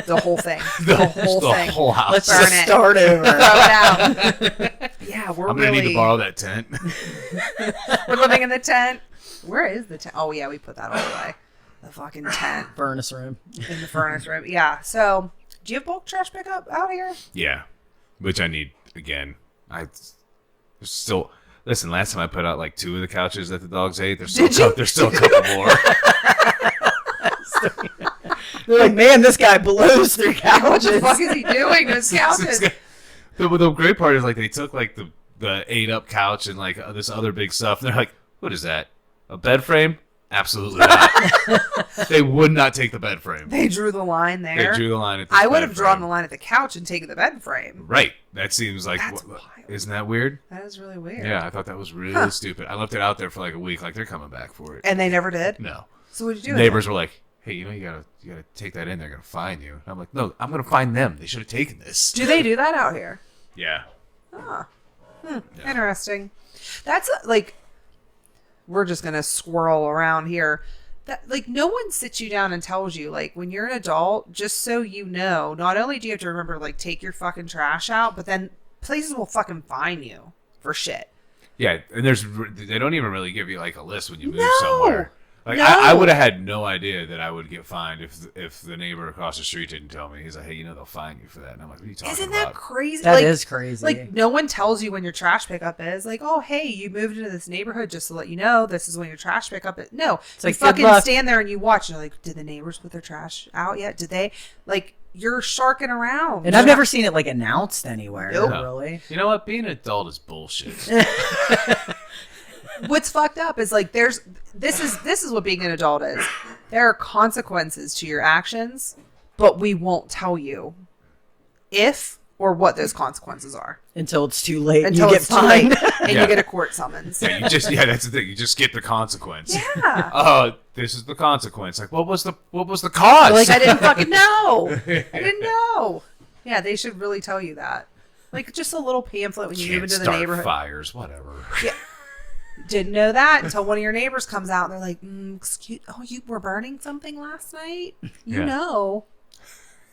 The whole thing. The whole the thing. whole house. Let's Burn just it. start over. Throw it out. Yeah, we're I'm gonna really need to borrow that tent. we're living in the tent. Where is the tent? Oh yeah, we put that all away. The fucking tent Furnace room. in the furnace room. Yeah. So, do you have bulk trash pickup out here? Yeah, which I need again. There's still listen. Last time I put out like 2 of the couches that the dogs ate. There's still Did you? there's still a couple more. They're like, man, this guy blows through What the couches. fuck is he doing? Those couches. The great part is like they took like the 8-up couch and like this other big stuff. And they're like, what is that? A bed frame? Absolutely not. They would not take the bed frame. They drew the line They there. drew the line at this I would bed have drawn frame. the line at the couch and taken the bed frame. Right. That seems like That's what- wild. isn't that weird? That is really weird. Yeah, I thought that was really stupid. I left it out there for like a week, like they're coming back for it. And they never did. No. So what did you do? with Neighbors it? were like, "Hey, you gotta take that in. They're gonna fine you." And I'm like, "No, I'm gonna fine them. They should have taken this." Do they do that out here? Yeah. Interesting. That's like, we're just gonna swirl around here. That like no one sits you down and tells you like when you're an adult, just so you know, not only do you have to remember like take your fucking trash out, but then places will fucking fine you for shit. Yeah, and they don't even really give you like a list when you move No. somewhere. Like No. I would have had no idea that I would get fined if the neighbor across the street didn't tell me. He's like, "Hey, they'll fine you for that." And I'm like, "What are you talking Isn't about?" that crazy? That like, is crazy. Like no one tells you when your trash pickup is. Like, oh hey, you moved into this neighborhood just to let you know this is when your trash pickup is. No, It's you like, good fucking luck. stand there and you watch. And you're like, did the neighbors put their trash out yet? Did they? Like you're sharking around. and I've never seen it like announced anywhere. Nope. Really. You know what? Being an adult is bullshit. What's fucked up is like this is what being an adult is. There are consequences to your actions, but we won't tell you if or what those consequences are Until it's too late. and until you get it's too late fined. and Yeah. you get a court summons. Yeah, that's the thing. You just get the consequence. Yeah. Oh, this is the consequence. Like, what was the cause? Like I didn't fucking know. I didn't know. Yeah, they should really tell you that. Like just a little pamphlet when you move Can't into the start neighborhood. fires, whatever. Yeah. Didn't know that until one of your neighbors comes out and they're like, "Excuse, oh, you were burning something last night? You Yeah. know?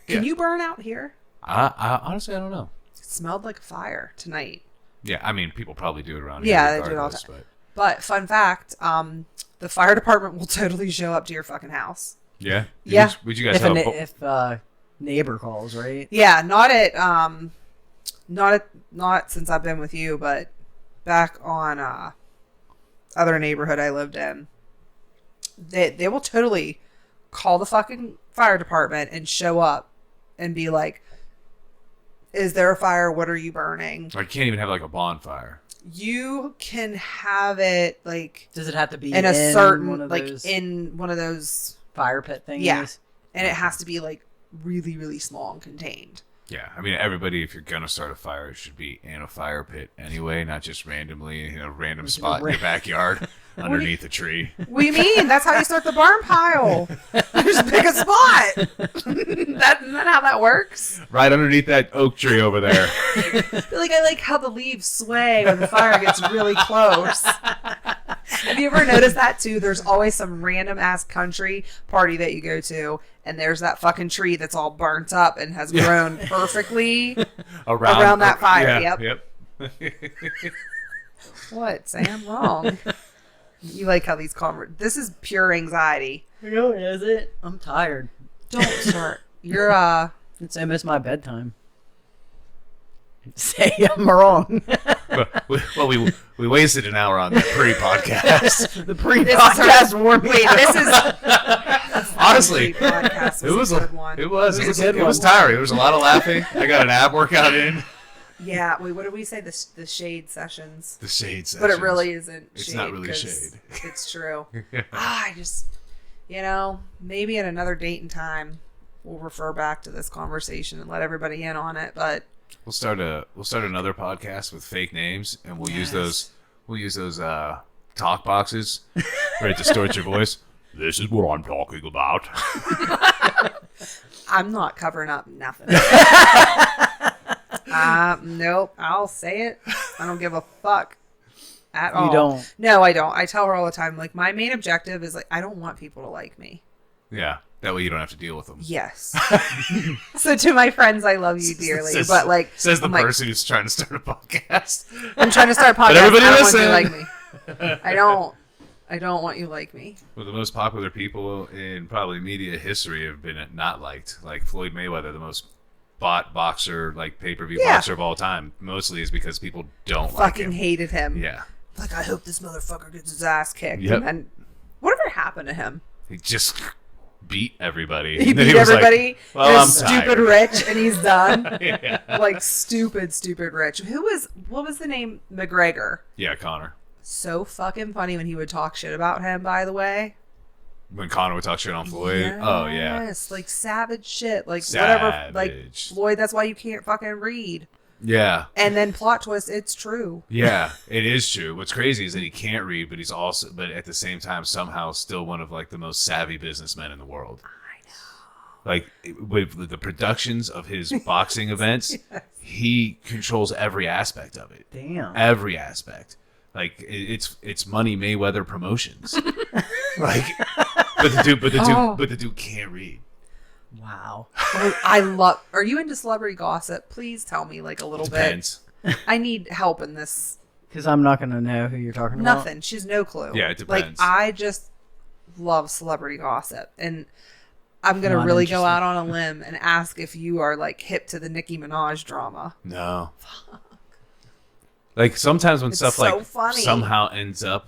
Can Yeah. you burn out here? I honestly I don't know. It smelled like a fire tonight." Yeah, I mean, people probably do it around Yeah, here. they do it all the regardless, But fun fact, the fire department will totally show up to your fucking house. But yeah, Yeah. Would you guys if have? if neighbor calls, right? Yeah, not since I've been with you, but back on other neighborhood I lived in. They will totally call the fucking fire department and show up and be like, "Is there a fire? What are you burning?" I can't even have like a bonfire. You can have it like Does it have to be in a one certain of like those in one of those, fire pit things? Yeah. and it has to be like really really small and contained. Yeah, I mean, everybody, if you're gonna start a fire, it should be in a fire pit anyway, not just randomly in a random spot in your backyard underneath a tree. What do you mean? That's how you start the barn pile. Just pick a spot. Isn't that how that works? Right underneath that oak tree over there. I like how the leaves sway when the fire gets really close. Have you ever noticed that too? There's always some random ass country party that you go to, and there's that fucking tree that's all burnt up and has grown perfectly around that fire. Yeah, Yep. What, Sam? Wrong. You like how these this is pure anxiety. Really, is it? I'm tired. Don't start. You're It's almost my bedtime. Say I'm wrong. Well, we wasted an hour on that pre-podcast. The pre-podcast warming. Wait, this is Honestly, podcast it was a good one. It was one. tiring. There was a lot of laughing. I got an ab workout in. Yeah. Wait, what did we say? The shade sessions. The shade sessions. But it really isn't. It's shade not really 'cause shade. It's true. I just, maybe at another date and time, we'll refer back to this conversation and let everybody in on it. But We'll start another podcast with fake names, and we'll use those talk boxes where it distorts your voice. This is what I'm talking about. I'm not covering up nothing. Nope. I'll say it. I don't give a fuck at all. You don't? No, I don't. I tell her all the time. Like, my main objective is I don't want people to like me. Yeah, that way you don't have to deal with them. Yes. So to my friends, I love you dearly, Says the I'm person who's trying to start a podcast. I'm trying to start a podcast. everybody I don't listen. want you to like me. I don't want you to like me. Well, the most popular people in probably media history have been not liked. Like Floyd Mayweather, the most bought boxer, like pay-per-view boxer of all time, mostly is because people don't like Fucking him. hated him. Yeah. Like, I hope this motherfucker gets his ass kicked. Yep. And then, whatever happened to him? He just beat everybody. He And then beat was like, everybody. well, They're I'm stupid tired. rich, and he's done. Yeah. Like, stupid rich. What was the name? McGregor. Yeah, Connor. So fucking funny when he would talk shit about him, by the way. When Connor would talk shit on Floyd. Oh, yeah. Yes, like savage shit. Like, whatever. Like, Savage. Floyd, that's why you can't fucking read. Yeah. And then plot twist, it's true. Yeah, it is true. What's crazy is that he can't read, but at the same time, somehow still one of like the most savvy businessmen in the world. I know. Like with the productions of his boxing events, he controls every aspect of it. Damn. Every aspect. Like it's Money Mayweather Promotions. Like, but the dude can't read. Wow. Oh, are you into celebrity gossip? Please tell me like a little Depends. bit. I need help in this. Because I'm not going to know who you're talking about. Nothing. She has no clue. Yeah, it Like, depends. I just love celebrity gossip. And I'm going to Not really go interested. out on a limb and ask if you are like hip to the Nicki Minaj drama. No. Like sometimes when It's stuff so like funny. somehow ends up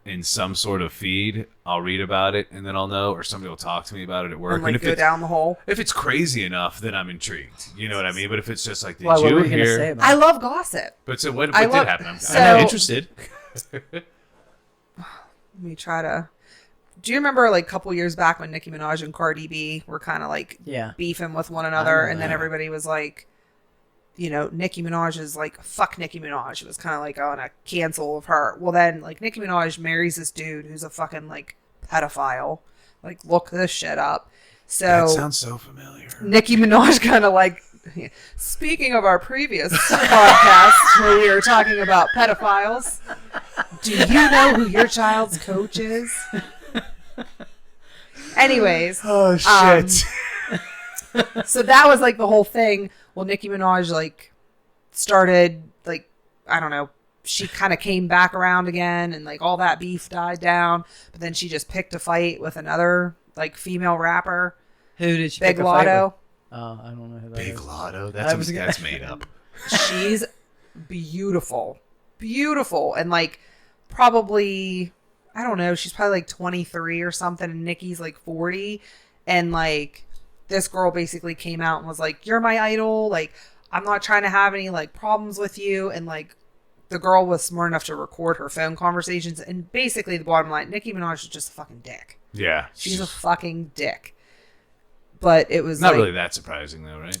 in some sort of feed, I'll read about it and then I'll know, or somebody will talk to me about it at work. And like if go down the hole. if it's crazy enough, then I'm intrigued. You know what I mean? But if it's just like, did Why, what you were you going to say hear? about I it? love gossip. But so what I did love- happen? so- I'm interested. Let me try to. Do you remember like a couple years back when Nicki Minaj and Cardi B were kind of like Yeah. beefing with one another, know and then that. everybody was like, Nicki Minaj is like, fuck Nicki Minaj. It was kind of like on a cancel of her. Well, then like Nicki Minaj marries this dude who's a fucking like pedophile. Like, look this shit up. So That sounds so familiar. Nicki Minaj kind of like, speaking of our previous podcast where we were talking about pedophiles, do you know who your child's coach is? Anyways, Oh shit! so that was like the whole thing. Well, Nicki Minaj like started like, I don't know, she kind of came back around again and like all that beef died down, but then she just picked a fight with another like female rapper, Who did she Big pick a fight Lotto. with? Oh, I don't know who that Big is. Lotto. I was That's gonna- made up. She's beautiful, and like probably, I don't know, she's probably like 23 or something, and Nicki's like 40, and like this girl basically came out and was like, "You're my idol, like I'm not trying to have any like problems with you," and like the girl was smart enough to record her phone conversations, and basically the bottom line, Nicki Minaj is just a fucking dick. Yeah, She's a fucking dick. But it was not like, really that surprising though, right?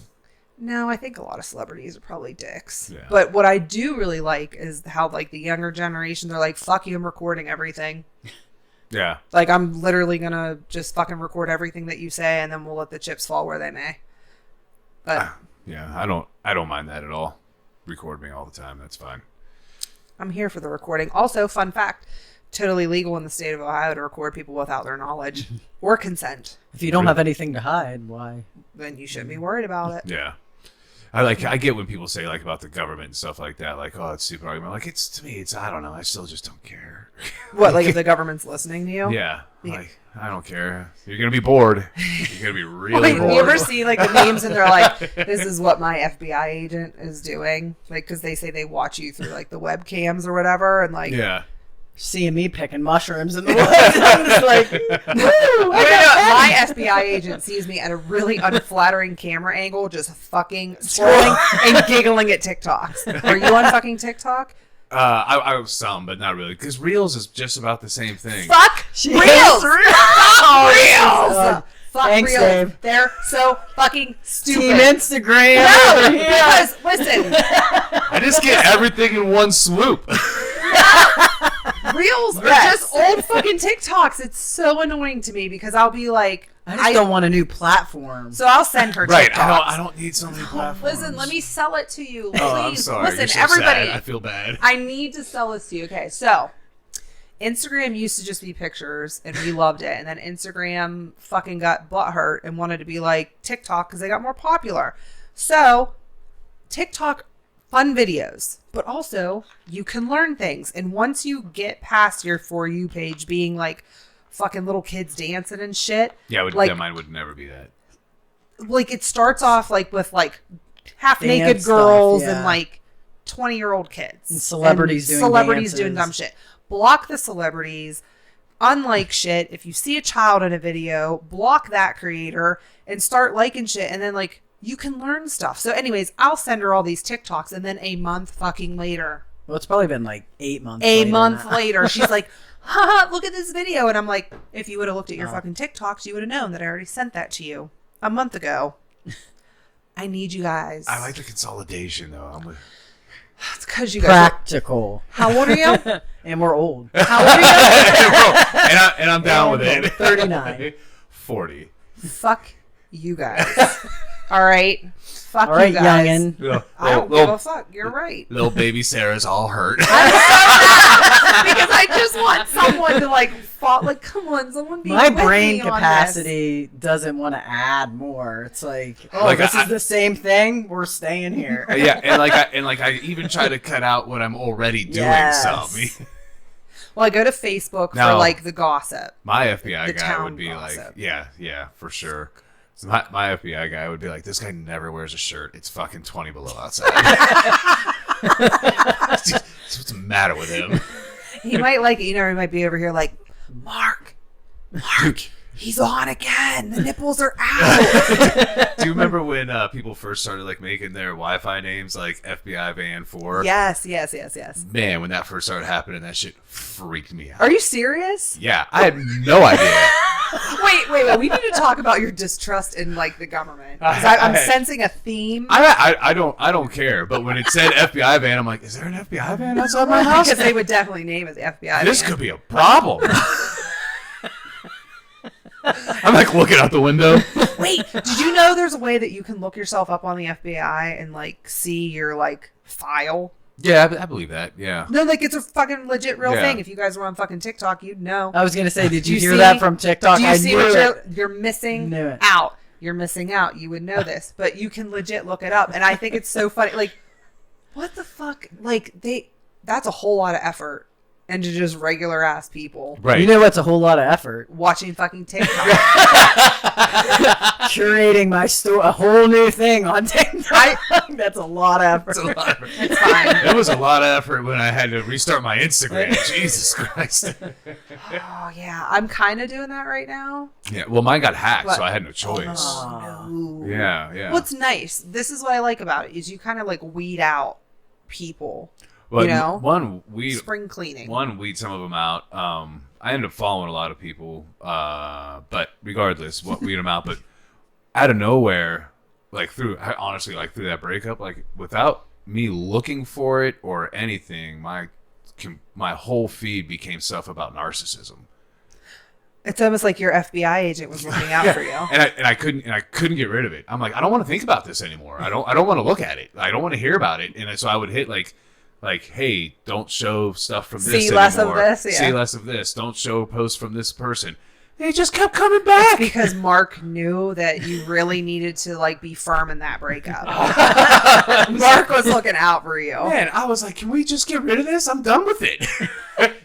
No, I think a lot of celebrities are probably dicks. Yeah. But what I do really like is how like the younger generations are like, fuck you, I'm recording everything. Yeah. Like I'm literally gonna just fucking record everything that you say, and then we'll let the chips fall where they may. But Yeah. I don't mind that at all. Record me all the time. That's fine. I'm here for the recording. Also, fun fact, totally legal in the state of Ohio to record people without their knowledge or consent. If you don't have anything to hide, why? Then you shouldn't be worried about it. Yeah. I get when people say like about the government and stuff like that, like, oh, it's stupid argument. Like, it's to me, it's I don't know. I still just don't care. What, like if the government's listening to you? Yeah. Like, I don't care. You're gonna be bored. You're gonna be really Like, bored. you ever see like the memes and they're like, this is what my FBI agent is doing? Like, because they say they watch you through like the webcams or whatever. And like, Yeah. Seeing me picking mushrooms in the woods, I'm just like, woo! my FBI agent sees me at a really unflattering camera angle, just fucking scrolling and giggling at TikToks. Are you on fucking TikTok? I was some, but not really, because Reels is just about the same thing. Fuck She Reels! hates Reels! Fuck Thanks, Reels. Dave. They're so fucking stupid. Team Instagram. No, over here. because listen, I just get everything in one swoop. Reels are Yes. just old fucking TikToks. It's so annoying to me because I'll be like, I just don't want a new platform. So I'll send her Right. TikToks. I don't need so many platforms. Listen, let me sell it to you. Please. Oh, I'm sorry. Listen, You're so everybody. sad. I feel bad. I need to sell this to you. Okay, so Instagram used to just be pictures, and we loved it. And then Instagram fucking got butthurt and wanted to be like TikTok because they got more popular. So TikTok, fun videos, but also you can learn things. And once you get past your For You page being like fucking little kids dancing and shit, Yeah, like, mine would never be that. like it starts off like with like half naked Dance stuff, girls yeah. and like 20-year-old kids And celebrities doing celebrities doing dances. dumb shit. Block the celebrities, unlike shit. If you see a child in a video, block that creator and start liking shit, and then like you can learn stuff. So anyways, I'll send her all these TikToks, and then a month fucking later, Well, it's probably been like 8 months. a later month now. later, she's like, haha, look at this video. And I'm like, if you would have looked at your Oh. fucking TikToks, you would have known that I already sent that to you a month ago. I need you guys. I like the consolidation though. It's because you guys. Practical. How old are you? And we're old. How old are you? and I'm down with it. 39. 40. Fuck you guys. All right. Fuck All right, you guys. youngin. Little, I don't give a fuck. You're right. little baby Sarah's all hurt. Because I just want someone to like fall. Like, come on, someone be My with brain me on capacity doesn't want to add more. It's like, oh, Like, this I- is the same thing. We're staying here. Yeah, and I even try to cut out what I'm already doing. Yes. Some. Well, I go to Facebook for No. like the gossip. My FBI The guy town would be gossip. like, yeah, for sure. So my FBI guy would be like, this guy never wears a shirt. It's fucking 20 below outside. What's the matter with him? He might like it. You know, he might be over here like, Mark, he's on again. The nipples are out. Do you remember when people first started like making their Wi-Fi names like FBI Van 4? Yes. Man, when that first started happening, that shit freaked me out. Are you serious? Yeah, I had no idea. Wait. We need to talk about your distrust in like the government. 'Cause I'm sensing a theme. I don't care. But when it said FBI van, I'm like, is there an FBI van outside my house? Because they would definitely name it the FBI. This van. could be a problem. I'm like looking out the window. Wait, did you know there's a way that you can look yourself up on the FBI and like see your like file? Yeah, I believe that. Yeah. No, like it's a fucking legit real Yeah. thing. If you guys were on fucking TikTok, you'd know. I was gonna say, did you Do you hear see- that from TikTok? Do you I see knew what it. you're missing Knew it. out? You're missing out. You would know this, but you can legit look it up. And I think it's so funny. Like, what the fuck? Like that's a whole lot of effort into just regular ass people Right. You know what's a whole lot of effort? watching fucking TikTok. Curating my a whole new thing on TikTok. That's a lot of effort. It's a lot of- It's fine. It was a lot of effort when I had to restart my Instagram. Jesus Christ. Oh yeah, I'm kind of doing that right now. Yeah. Well, mine got hacked, What? so I had no choice. Oh. No. Yeah. What's nice? This is what I like about it is you kind of like weed out people. Well, you know? one weed Spring cleaning. weed some of them out. I ended up following a lot of people, but regardless, weed them out. But out of nowhere, honestly, like through that breakup, like without me looking for it or anything, my whole feed became stuff about narcissism. It's almost like your FBI agent was looking out for you. And I couldn't get rid of it. I'm like, I don't want to think about this anymore. I don't want to look at it. I don't want to hear about it. And so I would hit like, hey, don't show stuff from this See anymore. less of this. Yeah. See less of this. Don't show posts from this person. They just kept coming back. Because Mark knew that you really needed to like be firm in that breakup. Mark was looking out for you. Man, I was like, can we just get rid of this? I'm done with it.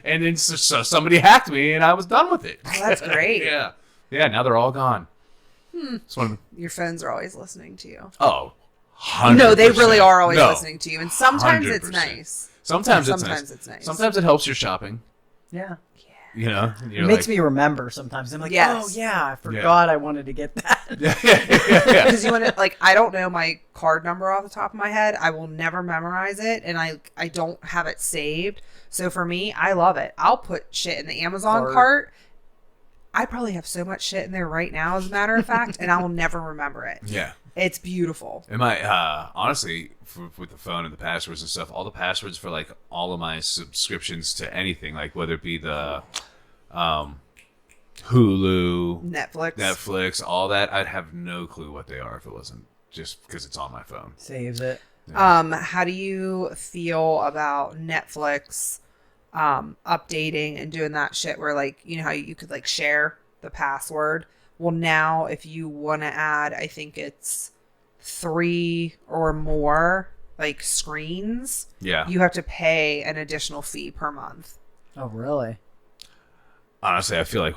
And then so somebody hacked me, and I was done with it. Oh, that's great. Yeah. Now they're all gone. It's one of Your phones are always listening to you. Oh, 100%. No, they really are always listening to you, and sometimes 100%. it's nice. Sometimes it's nice. Sometimes it helps your shopping. Yeah. You know, It makes me remember sometimes. I'm like, Yes. oh yeah, I forgot I wanted to get that. Yeah. Because you want to, like, I don't know my card number off the top of my head. I will never memorize it, and I don't have it saved. So for me, I love it. I'll put shit in the Amazon cart. I probably have so much shit in there right now, as a matter of fact, and I will never remember it. Yeah. It's beautiful. And my honestly, with the phone and the passwords and stuff, all the passwords for like all of my subscriptions to anything, like whether it be the Hulu, Netflix, all that, I'd have no clue what they are if it wasn't just because it's on my phone. Saves it. How do you feel about Netflix updating and doing that shit where, like, you know how you could like share the password? Well, now if you want to add, I think it's 3 or more like screens, you have to pay an additional fee per month. Oh, really? Honestly, I feel like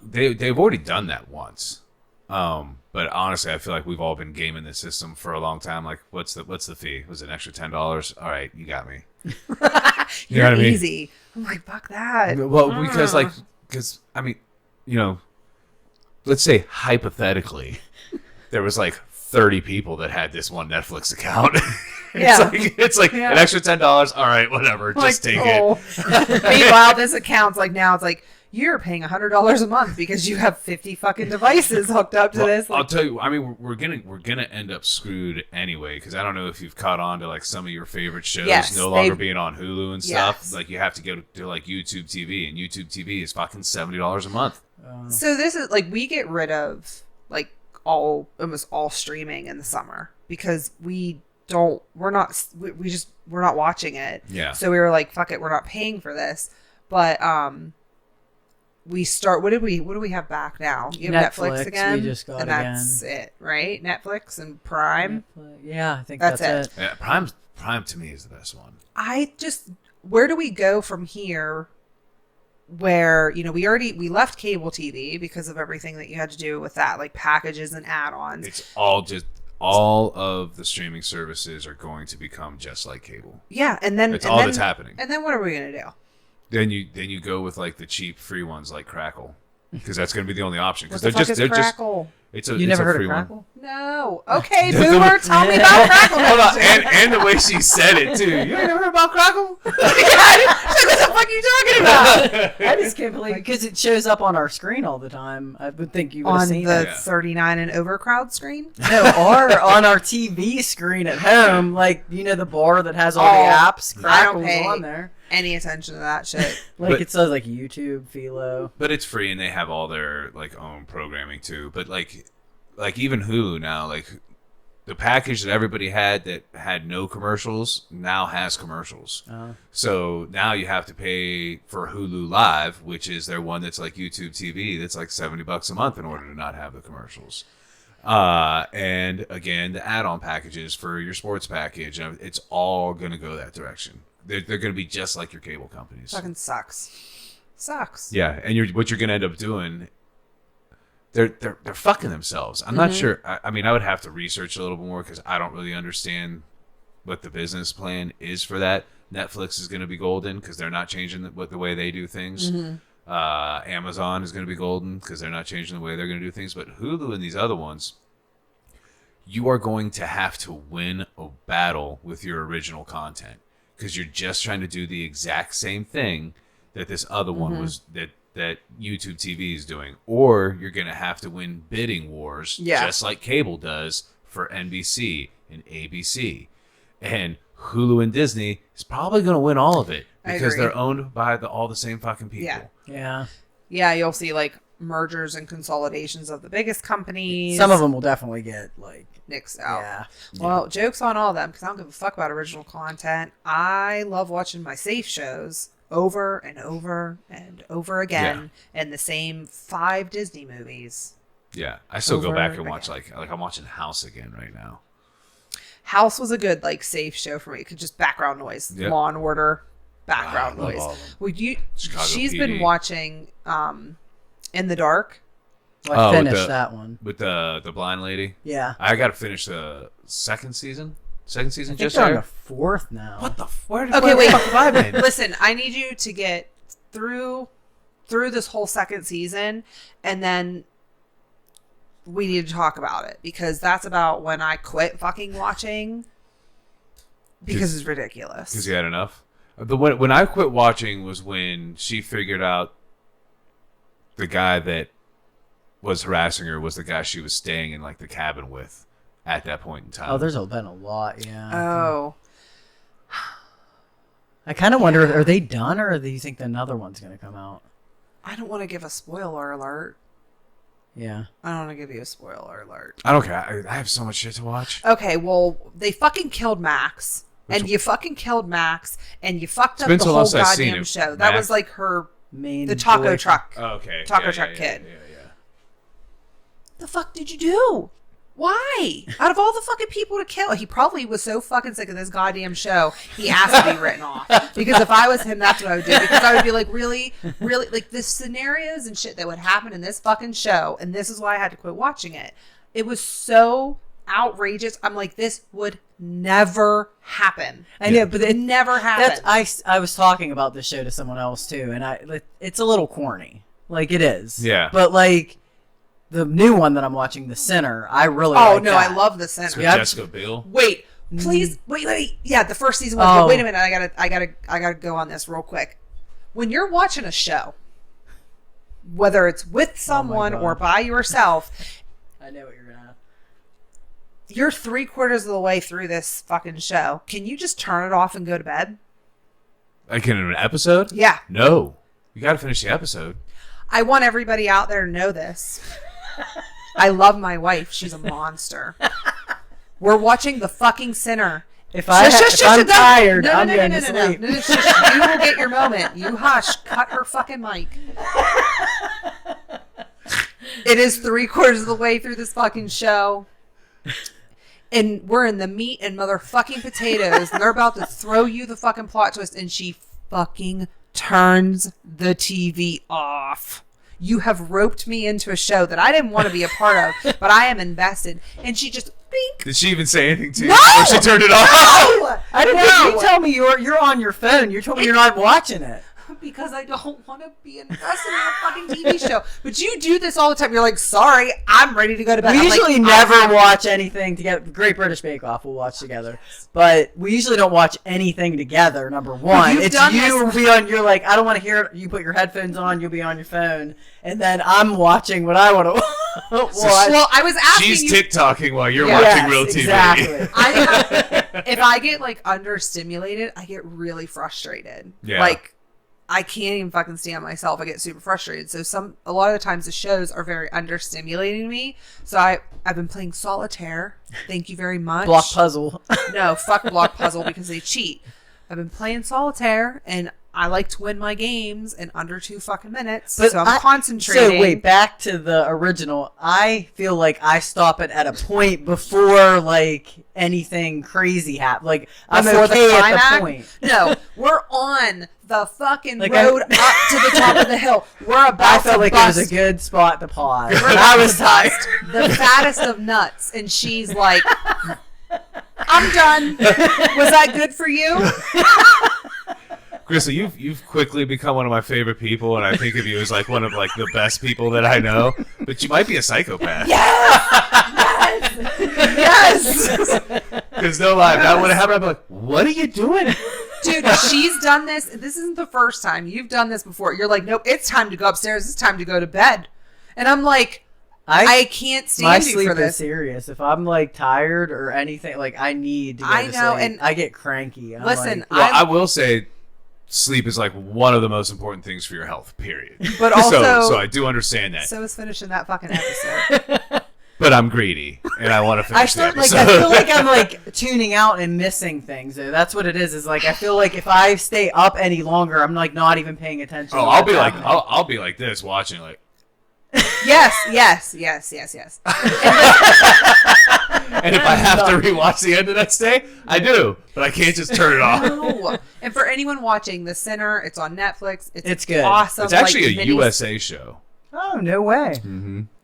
they've already done that once. But honestly, I feel like we've all been gaming the system for a long time. Like, what's the fee? Was it an extra $10? All right, you got me. You're know easy. I'm like, fuck that. Well, because I mean, you know, let's say hypothetically, there was like 30 people that had this one Netflix account. It's like an extra $10. All right, whatever, just take it. Meanwhile, this account's like, now it's like, you're paying $100 a month because you have 50 fucking devices hooked up to this. I'll tell you. I mean, we're gonna end up screwed anyway, because I don't know if you've caught on to like some of your favorite shows no longer being on Hulu and stuff. Yes. Like you have to go to like YouTube TV, and YouTube TV is fucking $70 a month. So this is like, we get rid of like almost all streaming in the summer because we're not watching it. Yeah. So we were like, fuck it, we're not paying for this. But we start. What do we have back now? You have Netflix again. We just got and that's it, right? Netflix and Prime. Yeah, I think that's it. Yeah, Prime to me is the best one. Where do we go from here? Where, you know, we left cable TV because of everything that you had to do with that, like packages and add-ons. It's all of the streaming services are going to become just like cable. Yeah, and then that's happening. And then what are we gonna do? Then you go with like the cheap free ones like Crackle, because that's going to be the only option. Because they're Crackle? You never heard of Crackle? No. Okay, Boomer, tell me about Crackle. Hold on, and the way she said it too. You ain't never heard about Crackle? What the fuck are you talking about? I just can't believe, because it shows up on our screen all the time. I would think you would have seen on the 39 and over crowd screen. No, or on our TV screen at home, like, you know, the bar that has all the apps. Crackle's on there. Any attention to that shit. It says like YouTube, Philo. But it's free, and they have all their like own programming too. But like even Hulu now, like the package that everybody had that had no commercials now has commercials. So now you have to pay for Hulu Live, which is their one that's like YouTube TV. That's like $70 a month in order to not have the commercials. And again, the add-on packages for your sports package, it's all gonna go that direction. They're going to be just like your cable companies. Fucking sucks. Yeah, and what you're going to end up doing, they're fucking themselves. I'm not sure. I mean, I would have to research a little bit more because I don't really understand what the business plan is for that. Netflix is going to be golden because they're not changing the way they do things. Amazon is going to be golden because they're not changing the way they're going to do things. But Hulu and these other ones, you are going to have to win a battle with your original content. Because you're just trying to do the exact same thing that this other one was that YouTube TV is doing, or you're gonna have to win bidding wars, just like cable does, for NBC and ABC, and Hulu and Disney is probably going to win all of it because they're owned by all the same fucking people. Yeah, you'll see like mergers and consolidations of the biggest companies. Some of them will definitely get like nixed out. Yeah. Well, joke's on all of them because I don't give a fuck about original content. I love watching my safe shows over and over and over again in the same 5 Disney movies. Yeah, I still go back and Over watch like I'm watching House again right now. House was a good like safe show for me. It could just background noise, Law and Order, background Wow, I love noise. all of them. Would you? Chicago She's PD. been watching In the Dark. Well, I with finished that one. with the blind lady. Yeah. I got to finish the second season. Second season I think just they're on aired? the 4th now. What the? Where did? Okay, where wait. the fuck have I been? Listen, I need you to get through this whole second season, and then we need to talk about it because that's about when I quit fucking watching because it's ridiculous. Because you had enough. When I quit watching was when she figured out the guy that was harassing her was the guy she was staying in like the cabin with at that point in time. Oh, there's been a lot, yeah. Oh, I kind of wonder, are they done or do you think another one's going to come out? I don't want to give a spoiler alert. Yeah. I don't want to give you a spoiler alert. I don't care. I have so much shit to watch. Okay, well, they fucking killed Max. And you fucking killed Max, and you fucked up been the so whole long since I've seen goddamn it. show. That Max? was like her, Main the taco boy- truck. Oh, okay. Taco Yeah, truck yeah, kid. Yeah. The fuck did you do? Why? Out of all the fucking people to kill, he probably was so fucking sick of this goddamn show, he asked to be written off. Because if I was him, that's what I would do. Because I would be like, really, like the scenarios and shit that would happen in this fucking show, and this is why I had to quit watching it. It was so outrageous. I'm like, this would never happen. I know, but It never happened. I was talking about this show to someone else too, and it's a little corny. Like, it is. Yeah. But, like, the new one that I'm watching, The Sinner, I really Oh like no, that. I love the center. With Yeah. Jessica Biel. Wait, please, wait. Yeah, the first season was. Oh. But wait a minute, I gotta go on this real quick. When you're watching a show, whether it's with someone God. or by yourself, I know what you're going to... you're 3/4 of the way through this fucking show. Can you just turn it off and go to bed? Like in an episode? Yeah, No. You got to finish the episode. I want everybody out there to know this. I love my wife. She's a monster. We're watching The fucking Sinner. If I'm don't- tired, no, I'm no, going no, to no, no, sleep. no, no, shush. You will get your moment. You hush. Cut her fucking mic. It is 3/4 of the way through this fucking show. And we're in the meat and motherfucking potatoes. And they're about to throw you the fucking plot twist. And she fucking turns the TV off. You have roped me into a show that I didn't want to be a part of, but I am invested. And she just bink. Did she even say anything to you? No! Or she turned it off? No! I didn't think you tell me you're on your phone. You told me you're not watching it. Because I don't want to be invested in a fucking TV show. But you do this all the time. You're like, sorry, I'm ready to go to bed. We I'm like, usually never watch anything together. Great British Bake Off we'll watch together. But we usually don't watch anything together, number one. you've It's done you this- will be on, you're like, I don't want to hear it. You put your headphones on, you'll be on your phone. And then I'm watching what I want to watch. Well, I was asking She's you. TikToking while you're Yes, watching real TV. Exactly. If I get like understimulated, I get really frustrated. Yeah. Like, I can't even fucking stand myself. I get super frustrated. So a lot of the times the shows are very understimulating me. So I've been playing solitaire. Thank you very much. Block puzzle. No, fuck Block Puzzle because they cheat. I've been playing solitaire and I like to win my games in under 2 fucking minutes. So I'm concentrating. So wait, back to the original. I feel like I stop it at a point before like anything crazy happens. Like I'm Before the okay at climax? the point. No, we're on the fucking Like, road up to the top of the hill. We're about I felt to like bust it was a good spot to pause. We're And I was tired. the fattest of nuts, and she's like, "I'm done. Was that good for you?" Crystal, you've quickly become one of my favorite people, and I think of you as like one of like the best people that I know. But you might be a psychopath. Yes. Because no lie, that would have happened. I'd be like, "What are you doing?" Dude, she's done this. This isn't the first time. You've done this before. You're like, nope, it's time to go upstairs. It's time to go to bed. And I'm like, I can't my stand you sleep for is this. serious. If I'm like tired or anything, like I need to go I to know, sleep. and I get cranky. I'm listen, like, Well, I'm- I will say, sleep is like one of the most important things for your health. Period. But also, so I do understand that. so is finishing that fucking episode. But I'm greedy, and I want to finish I the start like episode. I feel like I'm like tuning out and missing things. That's what it is. Is like I feel like if I stay up any longer, I'm like not even paying attention. Oh, to I'll be what's like, happening. I'll be like this, watching like. Yes. And if I have to rewatch the end the next day, I do. But I can't just turn it off. No. And for anyone watching The Sinner, it's on Netflix. It's good. Awesome. It's actually like, a mini- USA show. Oh no way.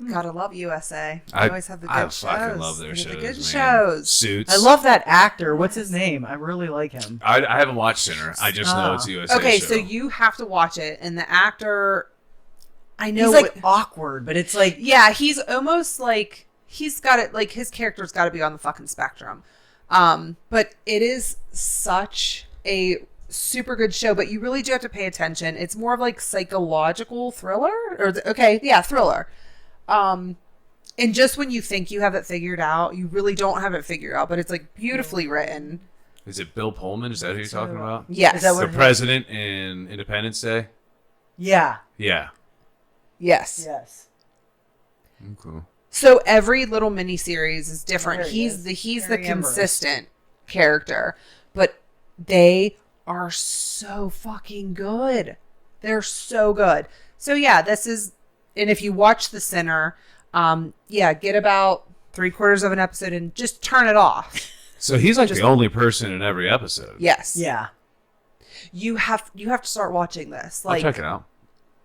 Gotta love USA. They I always have the good I shows. fucking love their They shows. have the good man. shows. Suits. I love that actor. What's his name? I really like him. I haven't watched Sinner. I just know Ah. it's a USA Okay, show. so you have to watch it, and the actor, I know, He's like what- awkward, but it's like yeah, he's almost like he's got it. Like his character's got to be on the fucking spectrum. But it is such a super good show, but you really do have to pay attention. It's more of like psychological thriller, thriller. And just when you think you have it figured out, you really don't have it figured out. But it's like beautifully written. Is it Bill Pullman? Is that who you're talking about? Yes. Is that The what- president in Independence Day? yeah, Yeah. Yes. yes. Cool. So every little mini series is different. There he He's is. the Very amorous. consistent character, but they are so fucking good. They're so good. So yeah, this is, and if you watch The Sinner, get about 3/4 of an episode and just turn it off. So he's like the only person in every episode. Yes. Yeah. You have to start watching this I'll like check it out.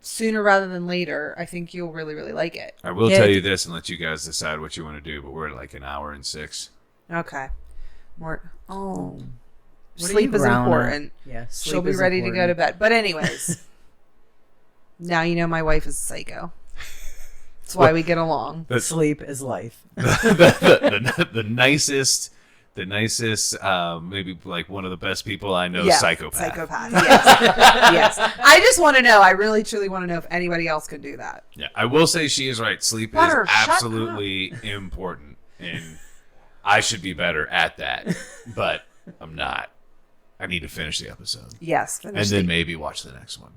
sooner rather than later. I think you'll really, really like it. I will Yeah. tell you this and let you guys decide what you want to do, but we're at like 1:06. Okay. More. Oh. What are Sleep you is growling at? important. Yeah. She'll sleep be is ready to go to important. bed. But anyways, now you know my wife is a psycho. That's why we get along. Sleep is life. the nicest, maybe like one of the best people I know, psychopath. Psychopath. Yes. Yes. I just want to know. I really, truly want to know if anybody else can do that. Yeah, I will say she is right. Sleep Butter, is shut absolutely important, and I should be better at that, but I'm not. I need to finish the episode, Yes. and Finish then the- maybe watch the next one.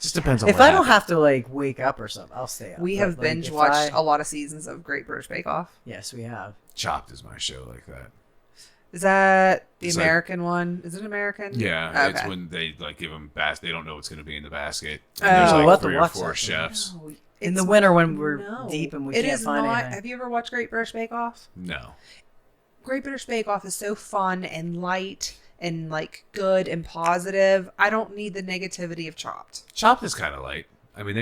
Just depends on If what I don't happens. have to like wake up or something, I'll stay up. we But, have like, binge if watched I- a lot of seasons of Great British Bake Off. Yes, we have. Chopped is my show like that. Is that the It's like- American one? Is it American? Yeah, it's Okay. when they like give them they don't know what's going to be in the basket. Oh, And there's we'll like have to 3 or watch 4 that. chefs. No, In it's- the winter when we're no. deep and we It can't is find not. anything. Have you ever watched Great British Bake Off? No. Great British Bake Off is so fun and light and like good and positive. I don't need the negativity of Chopped. Chopped is kind of light. I mean,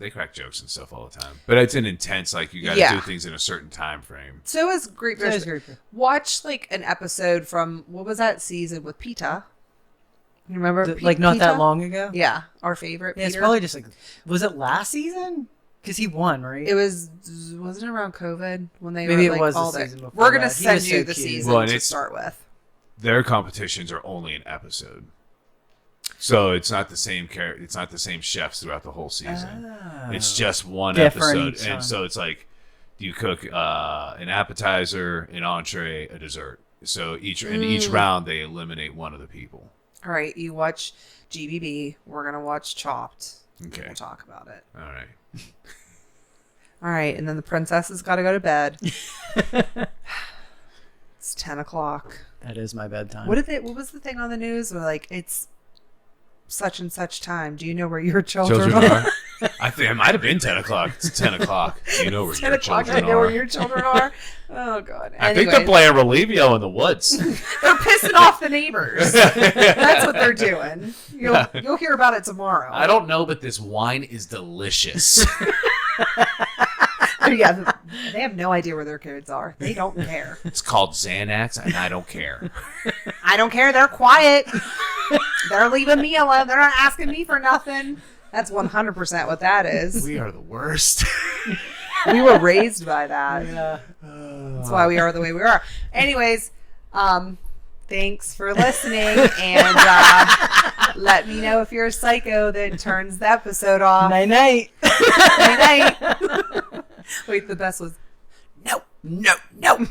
they crack jokes and stuff all the time, but it's an intense. Like you got to Yeah. do things in a certain time frame. So is Great That is British. great. Watch like an episode from what was that season with Peta? You remember? Like not that Peta? long ago. Yeah, our favorite. Yeah, it's Peter. probably just like. Was it last season? Because he won, right? It wasn't it around COVID when they Maybe were, it like, was the all there. season before We're gonna that. He send was you so the cute. season Well, and to it's- start with. Their competitions are only an episode, so it's not the same It's not the same chefs throughout the whole season. It's just one Different episode, each and time. so it's like you cook an appetizer, an entree, a dessert. So each round they eliminate one of the people. All right, you watch GBB. We're gonna watch Chopped. Okay. We'll talk about it. All right. All right, and then the princess has got to go to bed. It's 10 o'clock. That is my bedtime. What was the thing on the news? Where like it's such and such time. Do you know where your children, Children are? are. I think it might have been 10 o'clock. It's 10 o'clock. You know where 10 your o'clock. I children know are. where your children are. Oh god. I think they're Anyways, playing Relivio in the woods. they're pissing off the neighbors. That's what they're doing. You'll hear about it tomorrow. I don't know, but this wine is delicious. Yeah, they have no idea where their kids are. They don't care. It's called Xanax, and I don't care. I don't care. They're quiet. They're leaving me alone. They're not asking me for nothing. That's 100% what that is. We are the worst. We were raised by that. Yeah. That's why we are the way we are. Anyways, thanks for listening, and Let me know if you're a psycho that turns the episode off. Night night. Night night. Wait, the best was no.